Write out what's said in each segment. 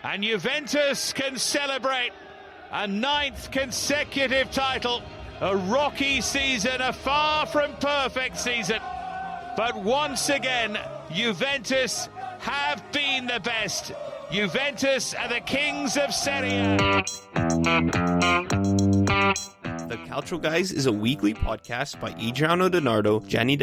And Juventus can celebrate a 9th consecutive title. A rocky season, a far from perfect season. But once again, Juventus have been the best. Juventus are the kings of Serie A. The Calcio Guys is a weekly podcast by Adreano Donardo, Gianni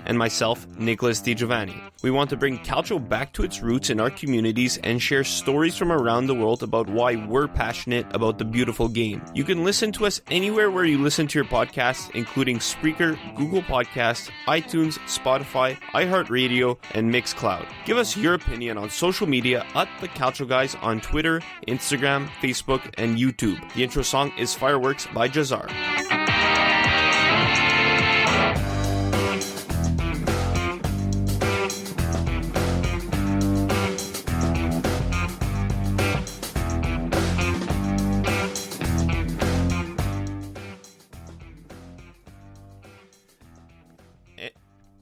and myself, Nicholas Di Giovanni. We want to bring Calcio back to its roots in our communities and share stories from around the world about why we're passionate about the beautiful game. You can listen to us anywhere where you listen to your podcasts, including Spreaker, Google Podcasts, iTunes, Spotify, iHeart Radio, and Mixcloud. Give us your opinion on social media at The Calcio Guys on Twitter, Instagram, Facebook, and YouTube. The intro song is Fireworks by Jazar.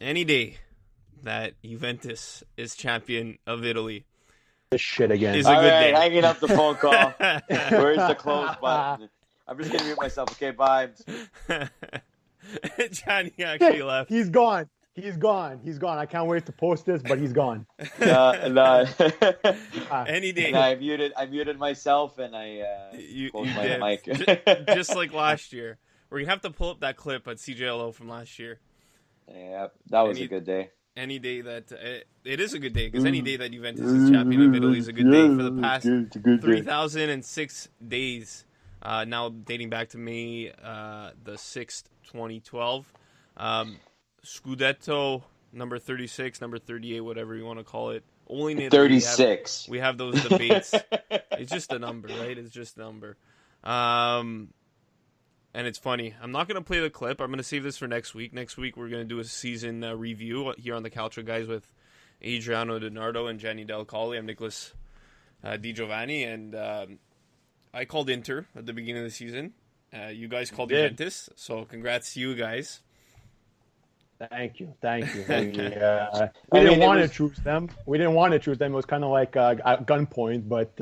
Any day that Juventus is champion of Italy this shit again is a good day. Hanging up the phone call. Where's the close button? I'm just going to mute myself. Okay, bye. Gianni actually left. He's gone. I can't wait to post this, but he's gone. No. Any day. No, I muted myself and I closed my mic. Just like last year. We're going to have to pull up that clip at CJLO from last year. Yeah, that was a good day. Any day that it is a good day, because any day that Juventus is champion of Italy is a good day. For the past 3,006 days, now dating back to May the 6th, 2012. Scudetto, number 36, number 38, whatever you want to call it. Only in Italy, 36. We have those debates. It's just a number, right? It's just a number. And it's funny. I'm not going to play the clip. I'm going to save this for next week. Next week, we're going to do a season review here on the Calcio Guys with Adreano Donardo and Gianni Del Colli. I'm Nicholas Di Giovanni, and I called Inter at the beginning of the season. You guys called Juventus, so congrats to you guys. Thank you. We didn't want to choose them. It was kind of like at gunpoint, but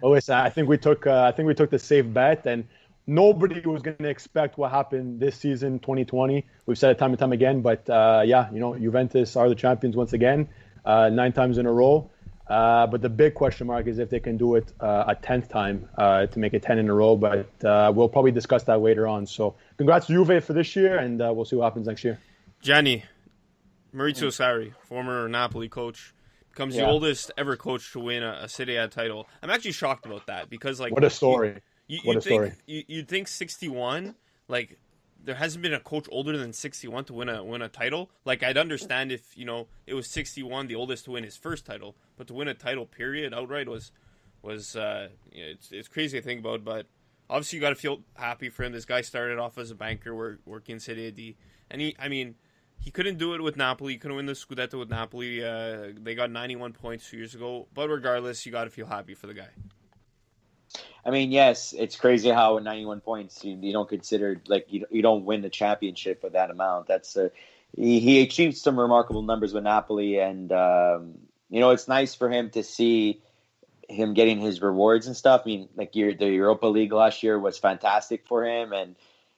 listen, I think we took the safe bet, and nobody was going to expect what happened this season, 2020. We've said it time and time again, but Juventus are the champions once again, 9 times in a row. But the big question mark is if they can do it a 10th time to make it 10 in a row. But we'll probably discuss that later on. So congrats to Juve for this year, and we'll see what happens next year. Gianni, Maurizio Sarri, former Napoli coach, becomes the oldest ever coach to win a Serie A title. I'm actually shocked about that because, like, what a story! You'd think 61, like, there hasn't been a coach older than 61 to win a title. Like, I'd understand if, it was 61, the oldest to win his first title, but to win a title period outright was it's crazy to think about. But obviously you got to feel happy for him. This guy started off as a banker working in Serie D, and he couldn't do it with Napoli. He couldn't win the Scudetto with Napoli. They got 91 points 2 years ago. But regardless, you got to feel happy for the guy. I mean, yes, it's crazy how 91 points you don't consider, like, you don't win the championship with that amount. That's he achieved some remarkable numbers with Napoli, and it's nice for him to see him getting his rewards and stuff. I mean, like, the Europa League last year was fantastic for him, and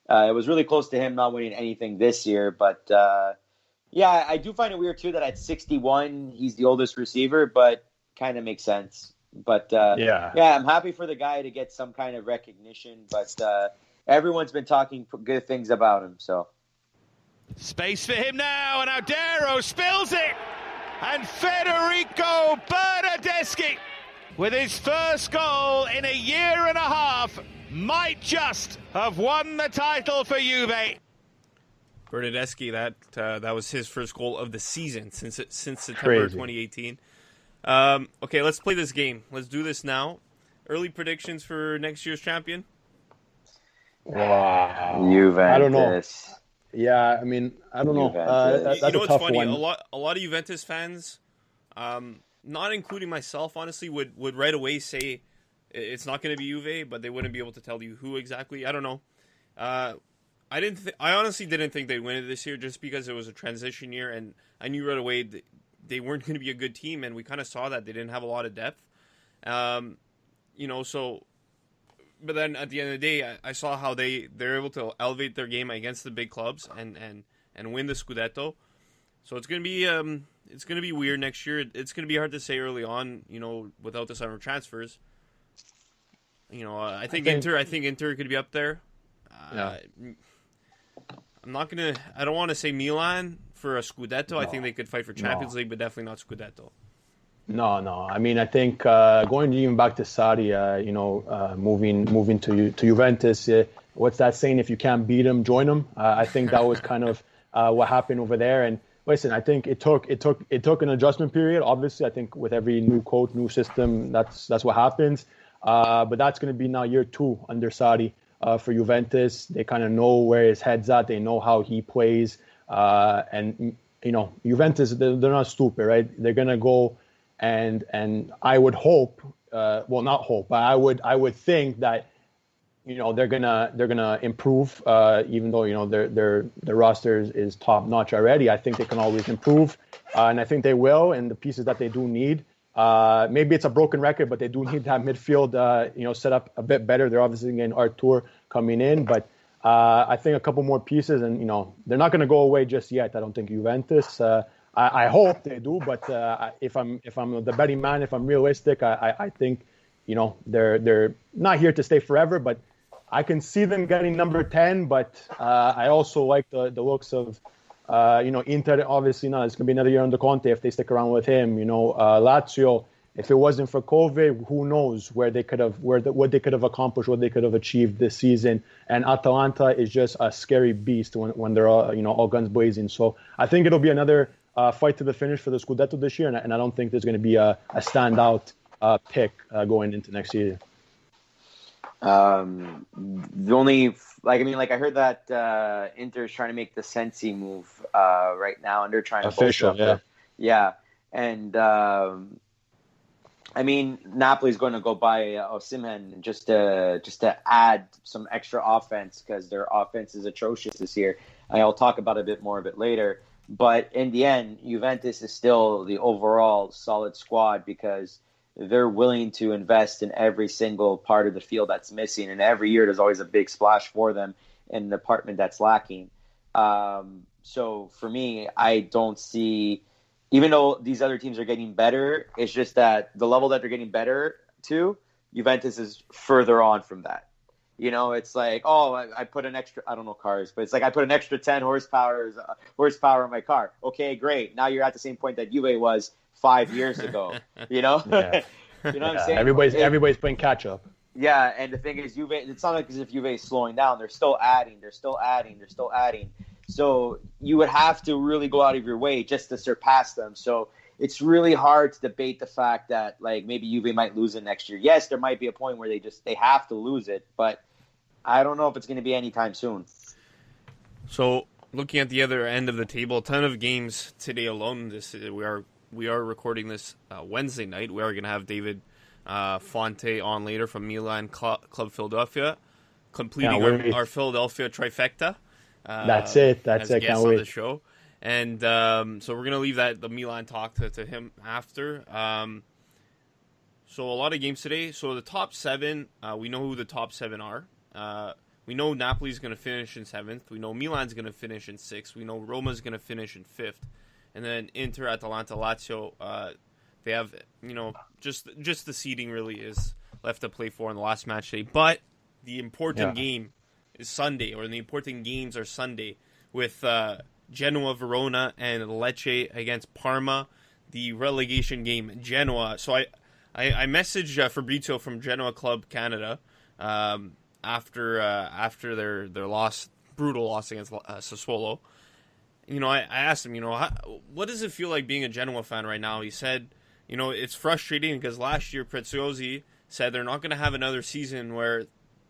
it was really close to him not winning anything this year. But I do find it weird too that at 61 he's the oldest receiver, but kind of makes sense. But I'm happy for the guy to get some kind of recognition. But everyone's been talking good things about him. So space for him now, and Adreano spills it, and Federico Bernardeschi, with his first goal in a year and a half, might just have won the title for Juve. Bernardeschi, that was his first goal of the season since September 2018. Okay, let's play this game. Let's do this now. Early predictions for next year's champion? Wow. Juventus. I don't know. Yeah, I mean, I don't know. That's a tough what's funny? one. A lot of Juventus fans, not including myself, honestly, would right away say it's not going to be Juve, but they wouldn't be able to tell you who exactly. I don't know. I honestly didn't think they'd win it this year just because it was a transition year, and I knew right away they weren't going to be a good team, and we kind of saw that they didn't have a lot of depth. So, but then at the end of the day, I saw how they're able to elevate their game against the big clubs and win the Scudetto. So it's gonna be weird next year. It's gonna be hard to say early on, without the summer transfers. I think Inter could be up there. Yeah. I don't want to say Milan for a Scudetto. No. I think they could fight for Champions League, but definitely not Scudetto. No. I mean, I think going even back to Sarri, moving to Juventus. What's that saying? If you can't beat them, join them. I think that was kind of what happened over there. And listen, I think it took an adjustment period. Obviously, I think with every new coach, new system, that's what happens. But that's going to be now year 2 under Sarri for Juventus. They kind of know where his head's at. They know how he plays. And Juventus, they're not stupid, right? They're going to go and I would hope, not hope, but I would think that they're gonna improve, even though their roster is top notch already. I think they can always improve, and I think they will. And the pieces that they do need, maybe it's a broken record, but they do need that midfield, set up a bit better. They're obviously getting Artur coming in, but I think a couple more pieces, and they're not going to go away just yet. I don't think Juventus. I hope they do, but if I'm the betting man, if I'm realistic, I think they're not here to stay forever, but I can see them getting number 10. But I also like the looks of Inter. Obviously, now it's gonna be another year under Conte if they stick around with him. Lazio. If it wasn't for COVID, who knows where they could have what they could have accomplished, what they could have achieved this season. And Atalanta is just a scary beast when they're all guns blazing. So I think it'll be another fight to the finish for the Scudetto this year, and I don't think there's going to be a standout pick going into next year. The only, I heard that Inter is trying to make the Sensi move right now, and they're trying to official, and Napoli's going to go buy Osimhen just to add some extra offense because their offense is atrocious this year. I'll talk about a bit more of it later. But in the end, Juventus is still the overall solid squad because they're willing to invest in every single part of the field that's missing. And every year there's always a big splash for them in the department that's lacking. So for me, I don't see, even though these other teams are getting better, it's just that the level that they're getting better to, Juventus is further on from that. It's like, I put an extra, I don't know cars, but it's like I put an extra 10 horsepower in my car. Okay, great. Now you're at the same point that Juve was 5 years ago, Yeah. You know what I'm saying? Everybody's playing catch up. Yeah, and the thing is, Juve, it's not like as if Juve is slowing down. They're still adding. So you would have to really go out of your way just to surpass them. So it's really hard to debate the fact that maybe Juve might lose it next year. Yes, there might be a point where they have to lose it, but I don't know if it's going to be anytime soon. So looking at the other end of the table, a ton of games today alone. We are recording this Wednesday night. We are going to have David Fonte on later from Milan Club Philadelphia, completing our Philadelphia trifecta. That's it. That's it. Can't wait on the show. And so we're going to leave the Milan talk to him after. So a lot of games today. So the top 7, we know who the top 7 are. We know Napoli's going to finish in 7th. We know Milan's going to finish in 6th. We know Roma's going to finish in 5th. And then Inter, Atalanta, Lazio, they have, just the seeding really is left to play for in the last match day. But the important game is Sunday, or the important games are Sunday with Genoa, Verona, and Lecce against Parma, the relegation game. Genoa. So I messaged Fabrizio from Genoa Club Canada after their brutal loss against Sassuolo. I asked him, what does it feel like being a Genoa fan right now? He said, it's frustrating because last year Preziosi said they're not going to have another season where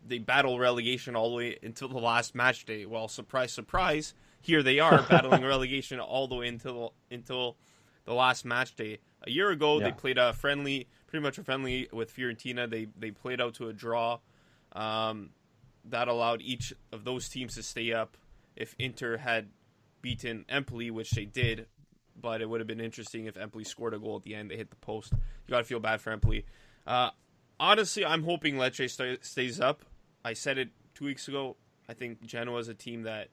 they battle relegation all the way until the last match day. Well, surprise, surprise, here they are battling relegation all the way until the last match day. A year ago, they played pretty much a friendly with Fiorentina. They played out to a draw. That allowed each of those teams to stay up. If Inter had beaten Empoli, which they did, but it would have been interesting if Empoli scored a goal at the end. They hit the post. You got to feel bad for Empoli. Honestly, I'm hoping Lecce stays up. I said it 2 weeks ago. I think Genoa is a team that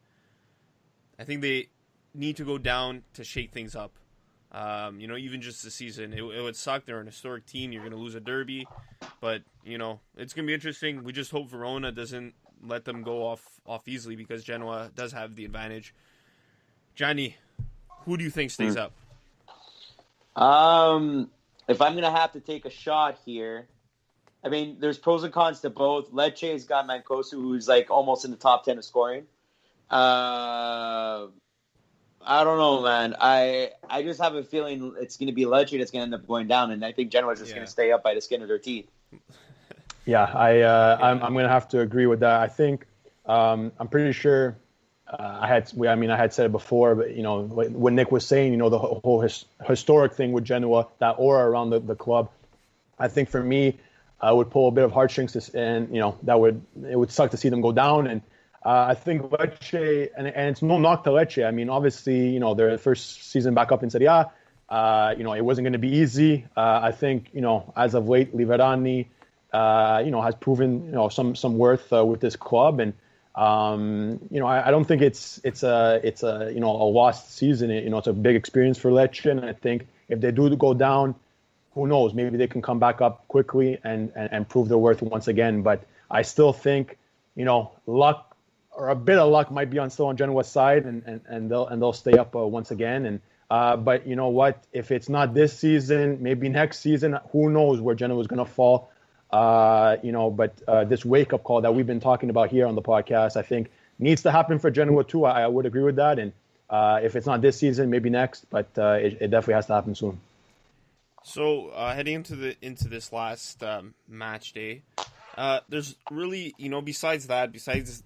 I think they need to go down to shake things up. Even just the season, it would suck. They're an historic team. You're going to lose a derby, but it's going to be interesting. We just hope Verona doesn't let them go off easily because Genoa does have the advantage. Gianni, who do you think stays up? If I'm going to have to take a shot here, I mean, there's pros and cons to both. Lecce's got Mancosu, who's like almost in the top 10 of scoring. I don't know, man. I just have a feeling it's going to be Lecce that's going to end up going down, and I think Genoa's just going to stay up by the skin of their teeth. Yeah, I'm going to have to agree with that. I think I'm pretty sure I had said it before, but when Nick was saying, the whole historic thing with Genoa, that aura around the club, I think for me, I would pull a bit of heartstrings, and it would suck to see them go down. And I think Lecce, and it's no knock to Lecce. I mean, obviously, their first season back up in Serie A, it wasn't going to be easy. I think, as of late, Liverani, has proven, some worth with this club. And, I don't think it's a lost season. It's a big experience for Lecce. And I think if they do go down, who knows, maybe they can come back up quickly and prove their worth once again. But I still think, luck or a bit of luck might be still on Genoa's side, and they'll stay up once again. And but you know what? If it's not this season, maybe next season, who knows where Genoa is going to fall. But this wake-up call that we've been talking about here on the podcast, I think needs to happen for Genoa too. I would agree with that. And if it's not this season, maybe next, but it definitely has to happen soon. So heading into this last match day, there's really besides the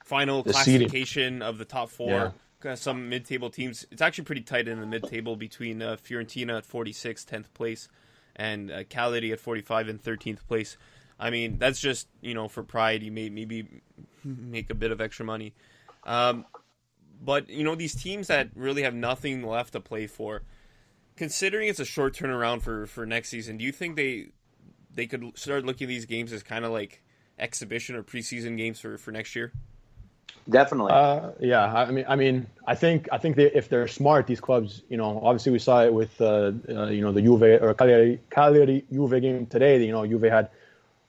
final classification seeding of the top four, some mid-table teams. It's actually pretty tight in the mid-table between Fiorentina at 46, 10th place, and Cagliari at 45 and 13th place. I mean, that's just for pride. You may maybe make a bit of extra money. But, these teams that really have nothing left to play for, considering it's a short turnaround for next season, do you think they could start looking at these games as kind of like exhibition or preseason games for next year? Definitely. I mean, I think if they're smart, these clubs, obviously we saw it with the Juve or Cagliari Juve game today. Juve had,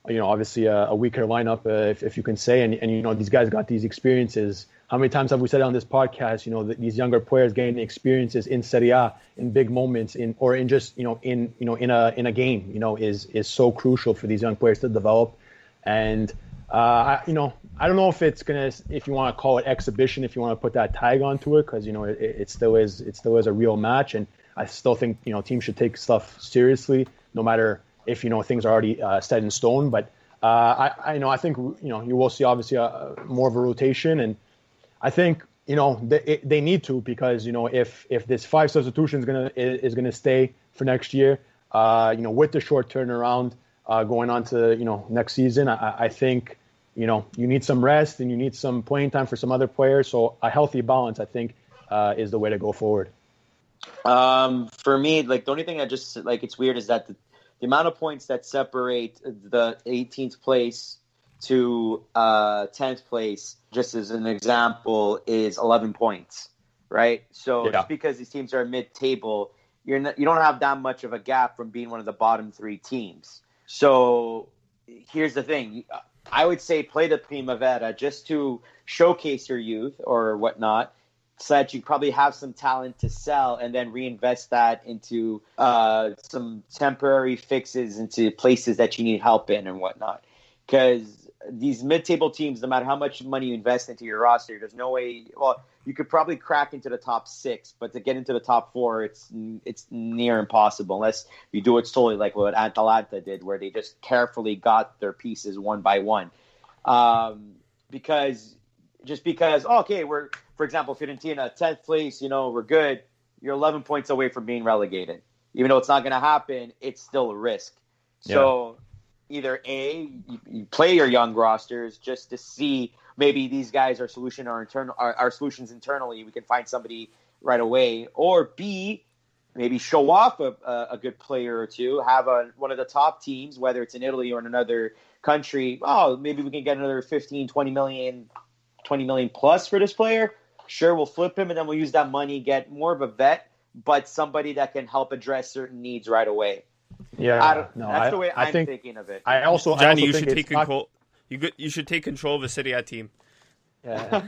obviously a weaker lineup, if you can say, and these guys got these experiences. How many times have we said on this podcast, these younger players getting experiences in Serie A, in big moments, in a game, is so crucial for these young players to develop. And I don't know if you want to call it exhibition, if you want to put that tag onto it, because it still is a real match, and I still think teams should take stuff seriously, no matter if things are already set in stone. But I think you will see obviously more of a rotation, and I think they need to, because if this 5 substitution is gonna stay for next year, with the short turnaround going on to next season, I think you need some rest and you need some playing time for some other players. So a healthy balance, I think, is the way to go forward. For me, the only thing that just it's weird is that the amount of points that separate the 18th place to 10th place, just as an example, is 11 points, right? So just because these teams are mid-table, you don't have that much of a gap from being one of the bottom 3 teams. So here's the thing. I would say play the Primavera just to showcase your youth or whatnot, so that you probably have some talent to sell, and then reinvest that into some temporary fixes into places that you need help in and whatnot. Because these mid-table teams, no matter how much money you invest into your roster, there's no way. Well, you could probably crack into the top 6, but to get into the top 4, it's near impossible unless you do it solely like what Atalanta did, where they just carefully got their pieces one by one. Because we're, for example, Fiorentina 10th place, we're good. You're 11 points away from being relegated, even though it's not going to happen. It's still a risk. So either A, you play your young rosters just to see maybe these guys are solutions internally. We can find somebody right away. Or B, maybe show off a good player or two, have one of the top teams, whether it's in Italy or in another country. Oh, maybe we can get another 15, 20 million plus for this player. Sure, we'll flip him, and then we'll use that money, get more of a vet, but somebody that can help address certain needs right away. Yeah, that's the way I'm thinking of it. Johnny, you should take control. You should take control of a Serie A team. Yeah,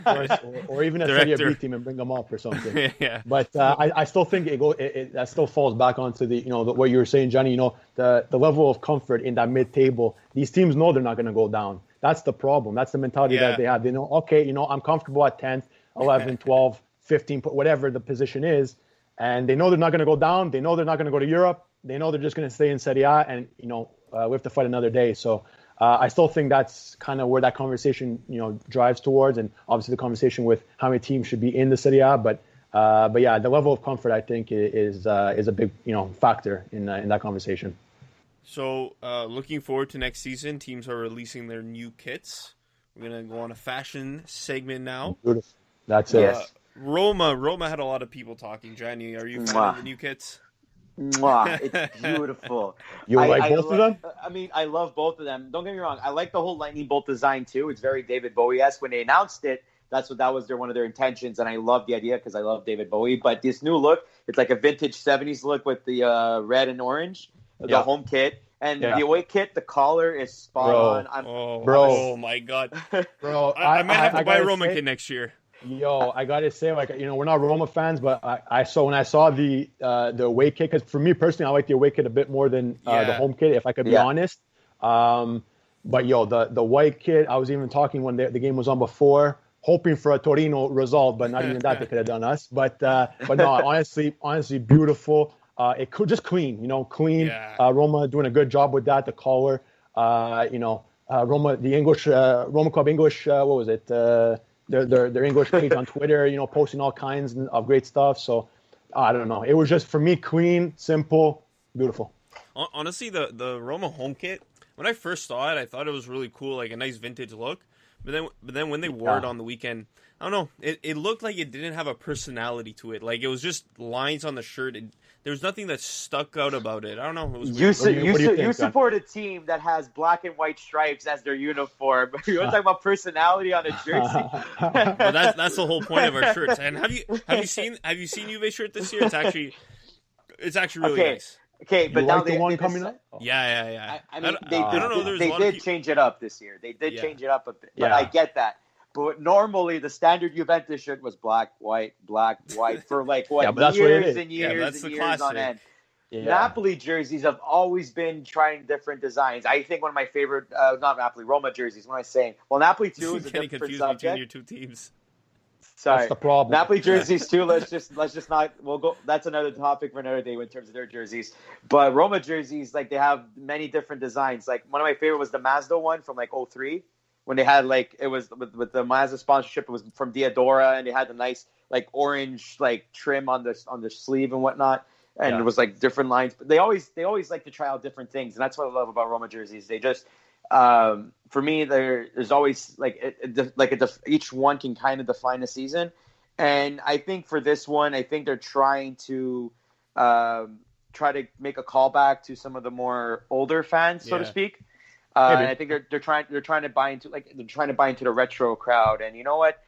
or even a Serie B team and bring them up or something. Yeah. But I still think that still falls back onto what you were saying, Johnny. The level of comfort in that mid-table. These teams know they're not going to go down. That's the problem. That's the mentality that they have. They know, okay, I'm comfortable at 10th, 11th, 12th, 15th, whatever the position is, and they know they're not going to go down. They know they're not going to go to Europe. They know they're just going to stay in Serie A, and we have to fight another day. So. I still think that's kind of where that conversation, drives towards, and obviously the conversation with how many teams should be in the Serie A. But yeah, the level of comfort I think is a big factor in that conversation. So looking forward to next season, teams are releasing their new kits. We're gonna go on a fashion segment now. Beautiful. That's it. Roma had a lot of people talking. Gianni, are you a fan of the new kits? Mwah, it's beautiful. You like both of them? I mean, I love both of them. Don't get me wrong. I like the whole lightning bolt design too. It's very David Bowie-esque. When they announced it, that was one of their intentions, and I love the idea because I love David Bowie. But this new look, it's like a vintage 70s look with the red and orange, the home kit. And the away kit, the collar is spot on. Oh my God. Bro, I might have to buy a Roma kit next year. Yo, I gotta say, we're not Roma fans, but when I saw the away kit, because for me personally, I like the away kit a bit more than the home kit, if I could be honest. But yo, the white kit, I was even talking when the game was on before, hoping for a Torino result, but not even that they could have done us. But no, honestly, beautiful. It could just clean. Roma doing a good job with that. The collar, Roma, the English Roma Club English, what was it? Their English page on Twitter, posting all kinds of great stuff. So I don't know. It was just, for me, clean, simple, beautiful. Honestly, the Roma home kit, when I first saw it, I thought it was really cool, like a nice vintage look. But then when they wore it on the weekend, I don't know. It looked like it didn't have a personality to it. Like it was just lines on the shirt. There was nothing that stuck out about it. I don't know. It was weird. You support a team that has black and white stripes as their uniform. You want to talk about personality on a jersey? Well, that's the whole point of our shirts. And have you seen Juve's shirt this year? It's actually really nice. Okay, but now the one coming up? Yeah. I mean, I don't know. They did change it up this year. They did change it up a bit, but I get that. But normally, the standard Juventus shirt was black, white for years and years and years on end. Yeah. Napoli jerseys have always been trying different designs. I think one of my favorite, not Napoli, Roma jerseys. What am I saying? Well, Napoli too is a different subject. Between your two teams. Sorry, that's the problem. Napoli jerseys too. Let's just not. We'll go. That's another topic for another day in terms of their jerseys. But Roma jerseys, they have many different designs. Like one of my favorite was the Mazda one from 2003. When they had it was with the Mazda sponsorship, it was from Diadora, and they had the nice orange trim on the sleeve and whatnot, and it was different lines. But they always like to try out different things, and that's what I love about Roma jerseys. They just for me, there's always each one can kind of define a season, and I think for this one, I think they're trying to try to make a callback to some of the more older fans, so to speak. And I think they're trying to buy into the retro crowd, and you know what?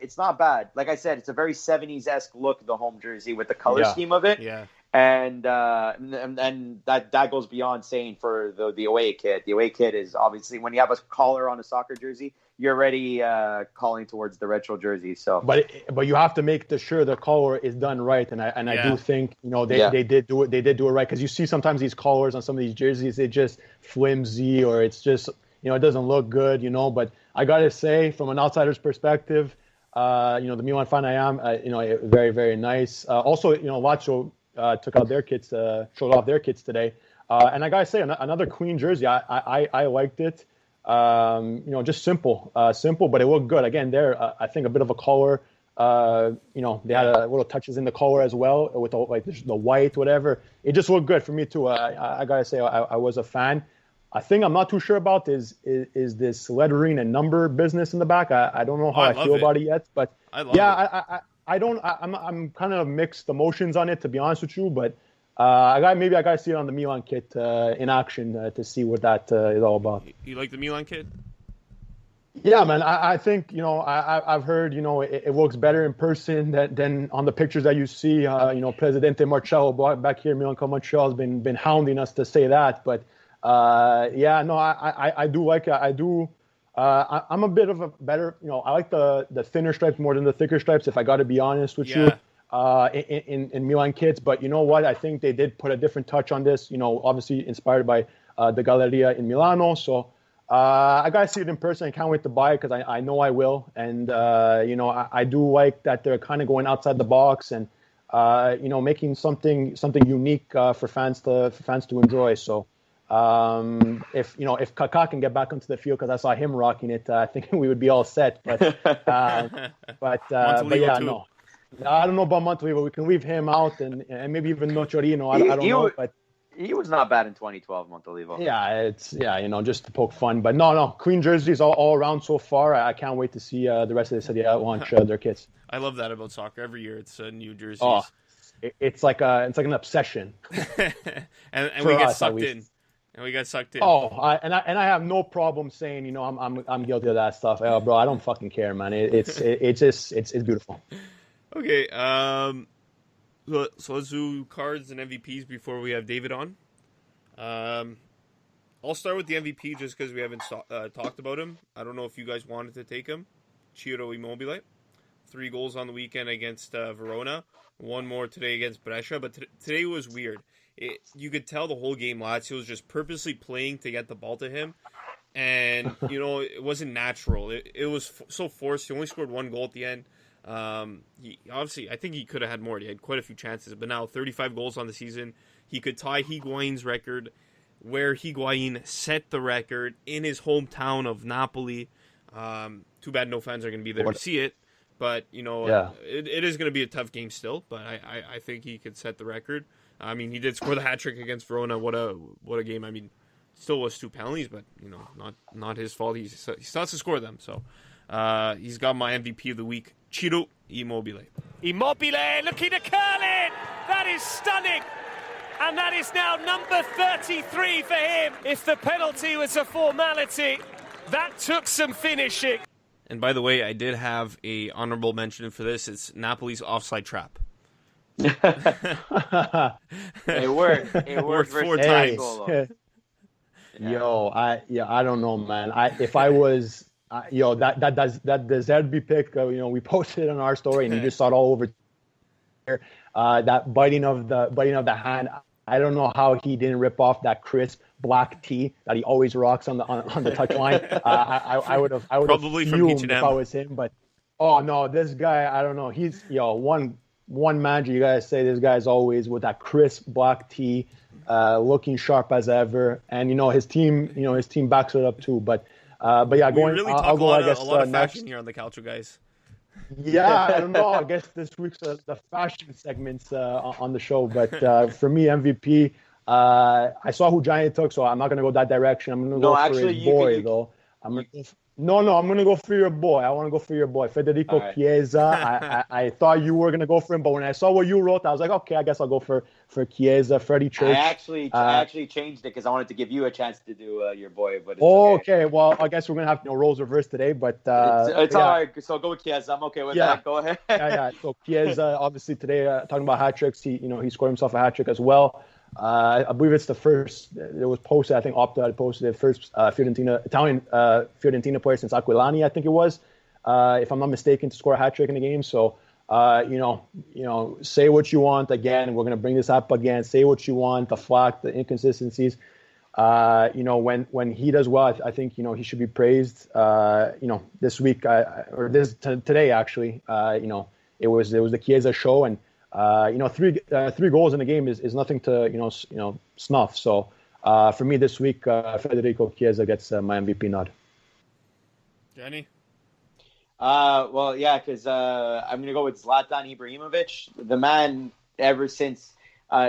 It's not bad. Like I said, it's a very 70s-esque look, the home jersey with the color scheme of it. Yeah. And that goes beyond saying for the away kit. The away kit is obviously when you have a collar on a soccer jersey, you're already calling towards the retro jersey. So, but you have to make sure the collar is done right, and I do think they did do it. They did do it right, because you see sometimes these collars on some of these jerseys, they just flimsy, or it's just it doesn't look good. But I gotta say, from an outsider's perspective, the Milan fan I am, very, very nice. Also, Lazio took out their kits, showed off their kits today, and I gotta say, another clean jersey. I liked it. Just simple, but it looked good. Again, I think a bit of a color. They had a little touches in the color as well with the white, whatever. It just looked good for me too. I gotta say, I was a fan. I think I'm not too sure about is this lettering and number business in the back. I don't know how I feel about it yet, but I'm kind of mixed emotions on it, to be honest with you, but I gotta see it on the Milan kit in action to see what that is all about. You like the Milan kit? Yeah, man. I think I've heard it looks better in person than on the pictures that you see. Presidente Marcello back here, Milan Club Montreal, has been hounding us to say that, but I do like it. I do. I'm a bit of a better. I like the thinner stripes more than the thicker stripes. If I got to be honest with you, in Milan kits, but you know what? I think they did put a different touch on this. Obviously inspired by the Galleria in Milano, so. I gotta see it in person. I can't wait to buy it because I know I will, and I do like that they're kind of going outside the box and making something unique for fans to enjoy. So if Kaká can get back onto the field, because I saw him rocking it, I think we would be all set. But yeah, no, I don't know about Montolivo. We can leave him out and maybe even Nocerino. I don't know, but. He was not bad in 2012, Montolivo. Yeah, just to poke fun. But no, clean jerseys all around so far. I can't wait to see the rest of the city launch their kits. I love that about soccer. Every year it's new jerseys. Oh, it's like an obsession. and we get sucked in. And we got sucked in. Oh, I have no problem saying, I'm guilty of that stuff. Bro, I don't fucking care, man. It's beautiful. Okay, so let's do cards and MVPs before we have David on. I'll start with the MVP just because we haven't talked about him. I don't know if you guys wanted to take him. Ciro Immobile. 3 goals on the weekend against Verona. 1 more today against Brescia. But today was weird. You could tell the whole game Lazio was just purposely playing to get the ball to him. And, it wasn't natural. It was so forced. He only scored 1 goal at the end. Obviously, I think he could have had more. He had quite a few chances, but now 35 goals on the season. He could tie Higuain's record, where Higuain set the record in his hometown of Napoli. Too bad no fans are going to be there to see it, but it is going to be a tough game still. But I think he could set the record. I mean, he did score the hat trick against Verona. What a game! I mean, still was 2 penalties, but not his fault. He still has to score them. So he's got my MVP of the week. Ciro Immobile. Immobile looking to curl it. That is stunning. And that is now number 33 for him. If the penalty was a formality, that took some finishing. And by the way, I did have a honorable mention for this. It's Napoli's offside trap. It worked. It worked 4 times. I don't know, man. If I was... that deserved be pick. We posted it on our story, and you just saw it all over here. That biting of the hand. I don't know how he didn't rip off that crisp black tee that he always rocks on the touch line. I would have probably fumed if I was him. But oh no, this guy, I don't know. He's one manager. You guys say this guy's always with that crisp black tee, looking sharp as ever, and his team backs it up too. But yeah, I'll go. I guess a lot of next. fashion here on the Calcio Guys. Yeah, I don't know. I guess this week's the fashion segments on the show. But for me, MVP, I saw who Gianni took, so I'm not going to go that direction. I'm going to go for his boy, though. I'm going to go for your boy. I want to go for your boy, Federico Chiesa. I thought you were going to go for him, but when I saw what you wrote, I was like, okay, I guess I'll go for Chiesa, Freddie Church. I actually changed it because I wanted to give you a chance to do your boy. But it's okay. Well, I guess we're going to have roles reversed today, but it's all right. So go with Chiesa. I'm okay with that. Go ahead. Yeah. So Chiesa, obviously today, talking about hat tricks, he scored himself a hat trick as well. I believe it's the first. It was posted. I think Opta had posted the first Italian Fiorentina player since Aquilani, I think it was, if I'm not mistaken, to score a hat trick in the game. So, say what you want. Again, we're gonna bring this up again. Say what you want. The flack, the inconsistencies. When he does well, I think he should be praised. This week today actually. It was the Chiesa show and. 3 goals in the game is nothing to snuff. So for me this week, Federico Chiesa gets my MVP nod. Gianni? Well, yeah, because I'm gonna go with Zlatan Ibrahimovic. The man, ever since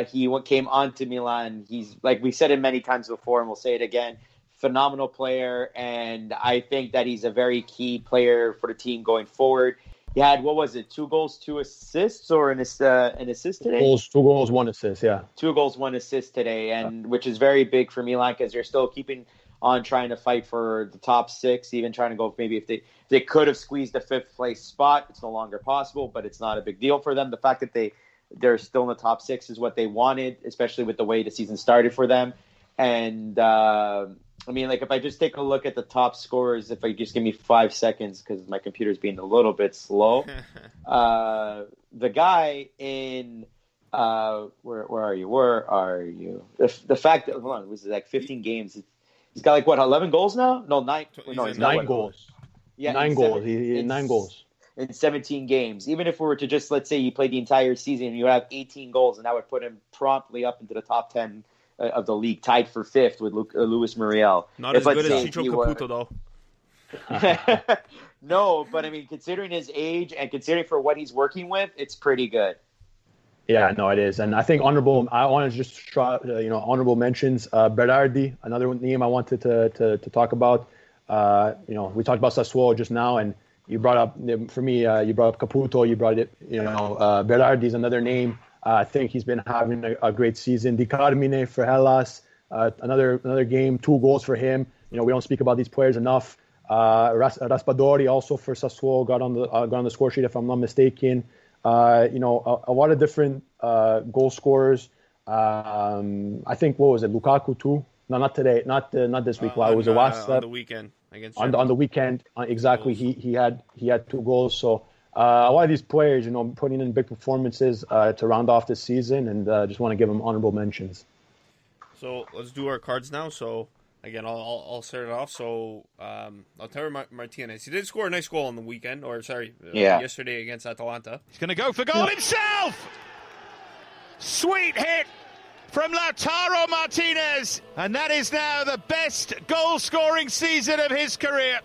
he came on to Milan, he's, like we said it many times before, and we'll say it again, phenomenal player, and I think that he's a very key player for the team going forward. He had, what was it, 2 goals, 2 assists, or an assist today? 2 goals, 1 assist, yeah. 2 goals, 1 assist today, and which is very big for Milan because they're still keeping on trying to fight for the top 6, even trying to go maybe if they could have squeezed the 5th place spot. It's no longer possible, but it's not a big deal for them. The fact that they're still in the top 6 is what they wanted, especially with the way the season started for them. And I mean, like, if I just take a look at the top scorers, if I just give me 5 seconds, because my computer's being a little bit slow. The guy in, where are you? Where are you? The fact that, hold on, it was like 15 games. He's got like, what, 11 goals now? No, 9. No, he's got 9 goals. Yeah, 9 goals. He had 9 goals. In 17 games. Even if we were to just, let's say, you played the entire season, you would have 18 goals, and that would put him promptly up into the top 10 of the league, tied for 5th with Luis Muriel. Not as good as Chicho Caputo, though. No, but I mean, considering his age and considering for what he's working with, it's pretty good. Yeah, no, it is. And I think I want to just try, honorable mentions. Berardi, another name I wanted to talk about. We talked about Sassuolo just now, and you brought up, for me, you brought up Caputo, you brought it, Berardi is another name. I think he's been having a great season. Di Carmine for Hellas, another game, 2 goals for him. We don't speak about these players enough. Raspadori also for Sassuolo got on the score sheet if I'm not mistaken. A lot of different goal scorers. I think, what was it, Lukaku too? No, not today, not this week. It was on the weekend against on the weekend. Exactly, he had 2 goals. So a lot of these players, putting in big performances to round off this season, and just want to give them honorable mentions. So let's do our cards now. So again, I'll start it off. So Lautaro Martinez, he did score a nice goal on the weekend, yesterday against Atalanta. He's going to go for goal himself. Sweet hit from Lautaro Martinez, and that is now the best goal-scoring season of his career.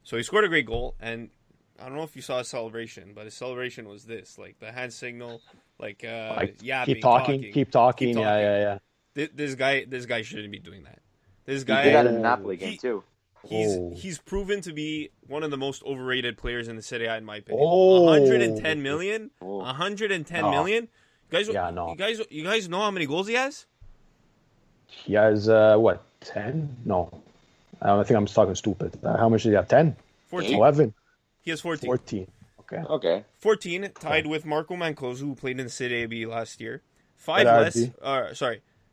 So he scored a great goal, and I don't know if you saw his celebration, but his celebration was this, like the hand signal, yapping, keep talking. Yeah. This guy shouldn't be doing that. This He guy did that in the Napoli game too. He's proven to be one of the most overrated players in the Serie A, in my opinion. 110 million. 110 million. You guys know how many goals he has? He has 10? No, I think I'm talking stupid. How much does he have? 10? 14. 11. He has 14. 14. Okay. 14, tied with Marco Mancosu, who played in the Serie B last year.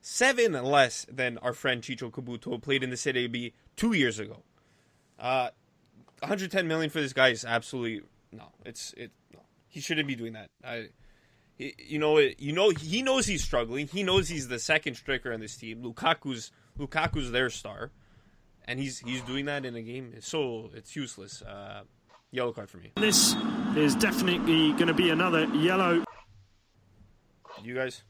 7 less than our friend Chicho Caputo, who played in the Serie B 2 years ago. 110 million for this guy is absolutely no. No. He shouldn't be doing that. He knows he's struggling. He knows he's the second striker on this team. Lukaku's their star, and he's doing that in a game. It's useless. Yellow card for me. This is definitely going to be another yellow. You guys?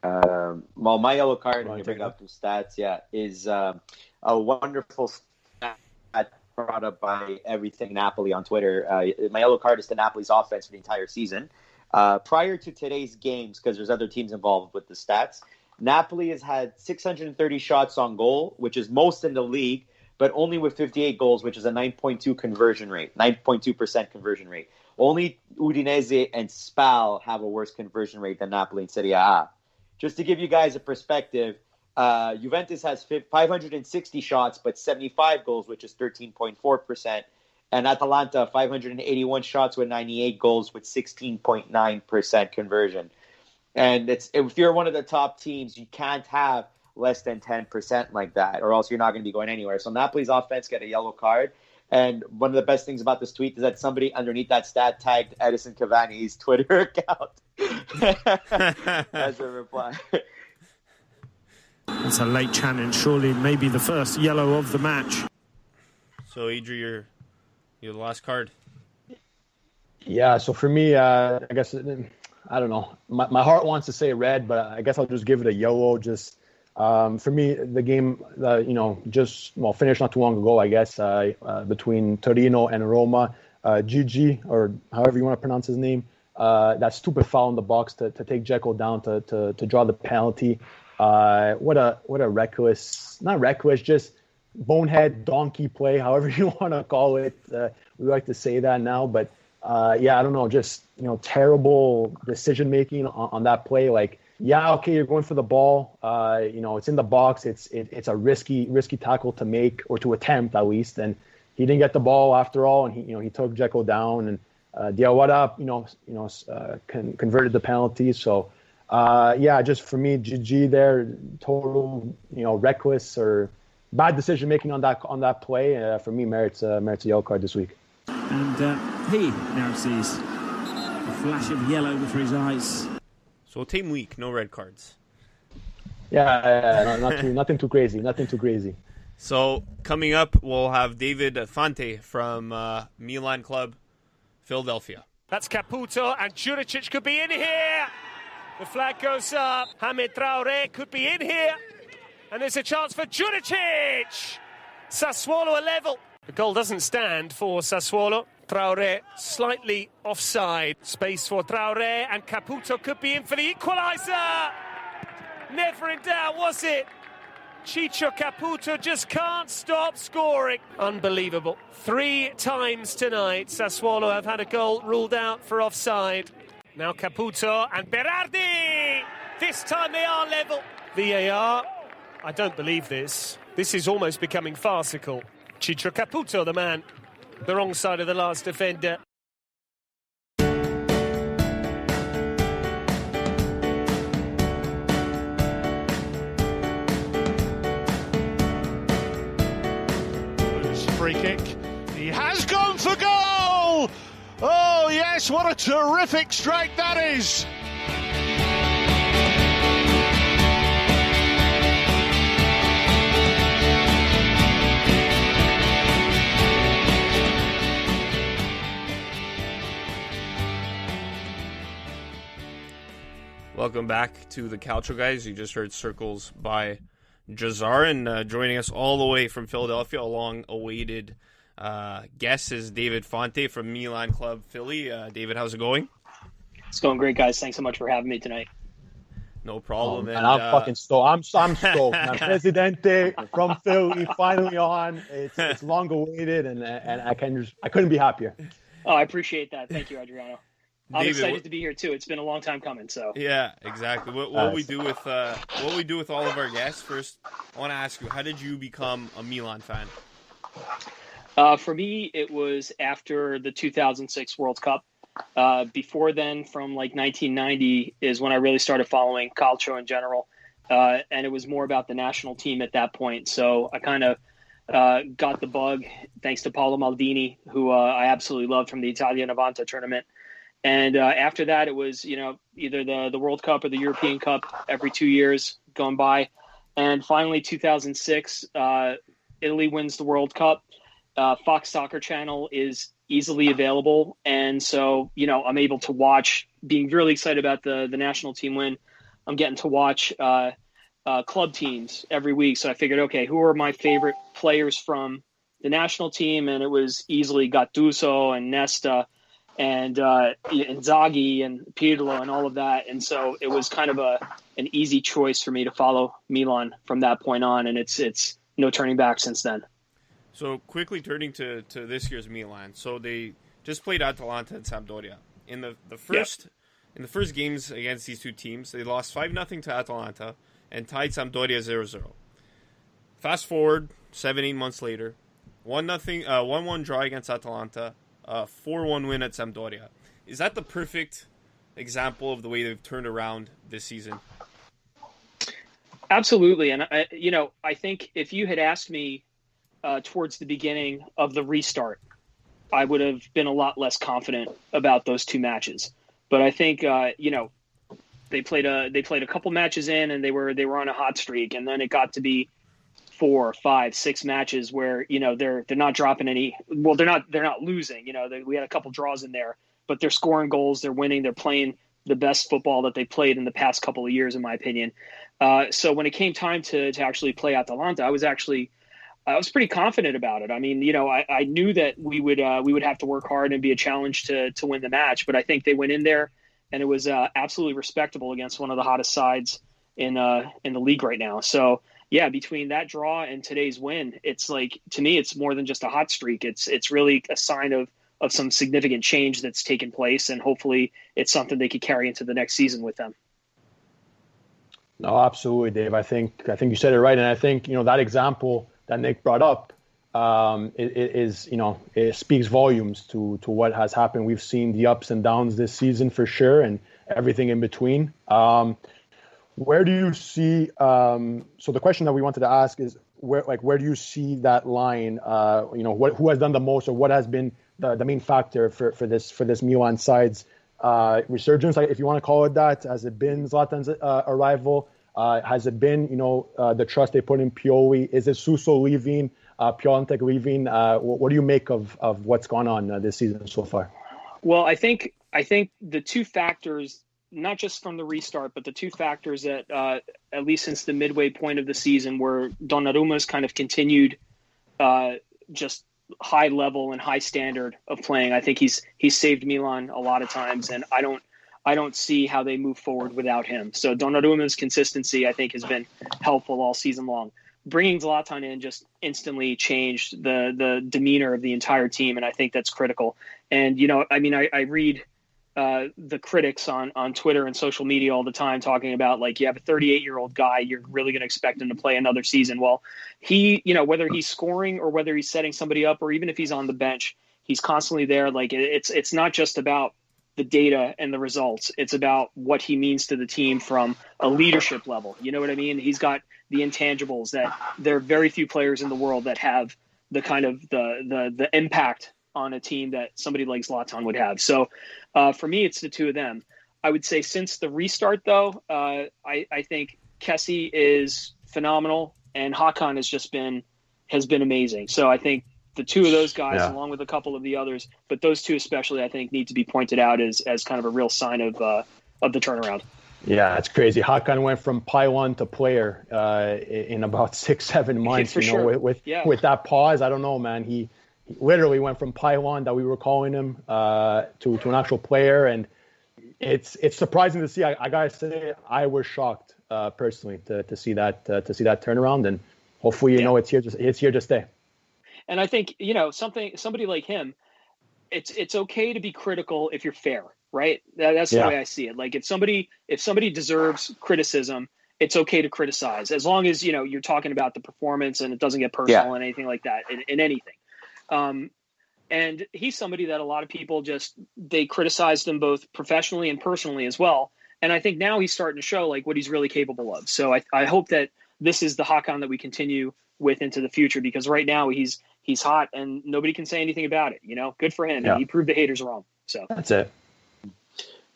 Well, my yellow card, when you bring up some stats, is a wonderful stat brought up by Everything Napoli on Twitter. My yellow card is to Napoli's offense for the entire season. Prior to today's games, because there's other teams involved with the stats, Napoli has had 630 shots on goal, which is most in the league, but only with 58 goals, which is a 9.2% conversion rate. Only Udinese and Spal have a worse conversion rate than Napoli in Serie A. Just to give you guys a perspective, Juventus has 560 shots, but 75 goals, which is 13.4%. And Atalanta, 581 shots with 98 goals with 16.9% conversion. And if you're one of the top teams, you can't have less than 10% like that, or else you're not going to be going anywhere. So Napoli's offense got a yellow card. And one of the best things about this tweet is that somebody underneath that stat tagged Edison Cavani's Twitter account as a reply. It's a late challenge, surely maybe the first yellow of the match. So, Adri, you're the last card. Yeah, so for me, I guess, I don't know. My heart wants to say red, but I guess I'll just give it a yellow. Just for me, the game, finished not too long ago, I guess, between Torino and Roma. Gigi, or however you want to pronounce his name, that stupid foul in the box to take Dzeko down to draw the penalty. What a reckless, not reckless, just bonehead donkey play, however you want to call it. We like to say that now, but I don't know, just terrible decision making on that play. Like, okay, you're going for the ball. It's in the box. It's a risky tackle to make, or to attempt at least. And he didn't get the ball after all, and he took Dzeko down, and Diawara converted the penalty. So just for me, GG there, total reckless or bad decision making on that play. For me, merits a yellow card this week. And he now sees a flash of yellow before his eyes. So team week, no red cards. Nothing too crazy. So coming up, we'll have David Fante from Milan Club Philadelphia. That's Caputo, and Juricic could be in here. The flag goes up. Hamid Traore could be in here. And there's a chance for Juricic. Sassuolo a level. The goal doesn't stand for Sassuolo. Traore slightly offside. Space for Traore, and Caputo could be in for the equaliser. Never in doubt, was it? Ciccio Caputo just can't stop scoring. Unbelievable. 3 times tonight, Sassuolo have had a goal ruled out for offside. Now Caputo and Berardi. This time they are level. VAR. I don't believe this. This is almost becoming farcical. Ciccio Caputo, the man, the wrong side of the last defender. Free kick. He has gone for goal! Oh yes, what a terrific strike that is! Welcome back to the Calcio Guys. You just heard Circles by Jazar, and joining us all the way from Philadelphia, a long-awaited guest, is David Fante from Milan Club Philly. David, how's it going? It's going great, guys. Thanks so much for having me tonight. No problem. And I'm fucking stoked. I'm stoked. Man. Presidente from Philly, finally on. It's long-awaited, and I couldn't be happier. Oh, I appreciate that. Thank you, Adriano. I'm David, excited to be here too. It's been a long time coming. So yeah, exactly. What we do with all of our guests. First, I want to ask you, how did you become a Milan fan? For me, it was after the 2006 World Cup. Before then, from like 1990 is when I really started following calcio in general, and it was more about the national team at that point. So I kind of got the bug thanks to Paolo Maldini, who I absolutely loved from the Italia 90 tournament. And after that, it was, either the World Cup or the European Cup every 2 years going by. And finally, 2006, Italy wins the World Cup. Fox Soccer Channel is easily available. And so, I'm able to watch, being really excited about the national team win. I'm getting to watch club teams every week. So I figured, okay, who are my favorite players from the national team? And it was easily Gattuso and Nesta and Inzaghi and Pirlo and all of that. And so it was kind of an easy choice for me to follow Milan from that point on. And it's no turning back since then. So quickly turning to this year's Milan. So they just played Atalanta and Sampdoria. In the first games against these two teams, they lost 5-0 to Atalanta and tied Sampdoria 0-0. Fast forward 7-8 months later, 1-1 draw against Atalanta, 4-1 win at Sampdoria. Is that the perfect example of the way they've turned around this season? Absolutely. And I think if you had asked me towards the beginning of the restart, I would have been a lot less confident about those two matches. But I think they played a couple matches in, and they were on a hot streak, and then it got to be 4, 5, 6 matches where they're not dropping any. Well, they're not losing. We had a couple draws in there, but they're scoring goals, they're winning, they're playing the best football that they played in the past couple of years, in my opinion. So when it came time to actually play Atalanta, I was pretty confident about it. I mean, I knew that we would have to work hard and be a challenge to win the match, but I think they went in there and it was absolutely respectable against one of the hottest sides in the league right now. So yeah, between that draw and today's win, it's like, to me, it's more than just a hot streak. It's really a sign of some significant change that's taken place, and hopefully it's something they could carry into the next season with them. No, absolutely, Dave. I think you said it right, and I think that example that Nick brought up it speaks volumes to what has happened. We've seen the ups and downs this season for sure, and everything in between. Where do you see? So the question that we wanted to ask is where do you see that line? Who has done the most, or what has been the main factor for this Milan side's resurgence, if you want to call it that? Has it been Zlatan's arrival? Has it been the trust they put in Pioli? Is it Suso leaving? Piontek leaving? What do you make of what's gone on this season so far? Well, I think the two factors, not just from the restart, but the two factors that at least since the midway point of the season, where Donnarumma's kind of continued just high level and high standard of playing. I think he's saved Milan a lot of times, and I don't see how they move forward without him. So Donnarumma's consistency, I think, has been helpful all season long. Bringing Zlatan in just instantly changed the demeanor of the entire team, and I think that's critical. And I read the critics on Twitter and social media all the time talking about, like, you have a 38-year-old guy, you're really going to expect him to play another season. Well, he, whether he's scoring or whether he's setting somebody up, or even if he's on the bench, he's constantly there. Like, it's not just about the data and the results. It's about what he means to the team from a leadership level. You know what I mean? He's got the intangibles that there are very few players in the world that have the kind of the impact on a team that somebody like Zlatan would have. So for me, it's the two of them. I would say since the restart, though, I think Kessie is phenomenal, and Hakan has been amazing. So I think the two of those guys, along with a couple of the others, but those two especially, I think, need to be pointed out as kind of a real sign of the turnaround. Yeah, it's crazy. Hakan went from pylon to player in about 6-7 months. With that pause, I don't know, man. He literally went from pylon that we were calling him to an actual player, and it's surprising to see. I gotta say, I was shocked personally to see that turnaround, and hopefully it's here to stay. And I think somebody like him, it's okay to be critical if you're fair, right? That's the way I see it. Like, if somebody deserves criticism, it's okay to criticize, as long as you're talking about the performance and it doesn't get personal and anything like that in anything. And he's somebody that a lot of people they criticized him both professionally and personally as well. And I think now he's starting to show like what he's really capable of. So I hope that this is the Hakan that we continue with into the future, because right now he's hot and nobody can say anything about it. Good for him. Yeah. He proved the haters wrong. So that's it.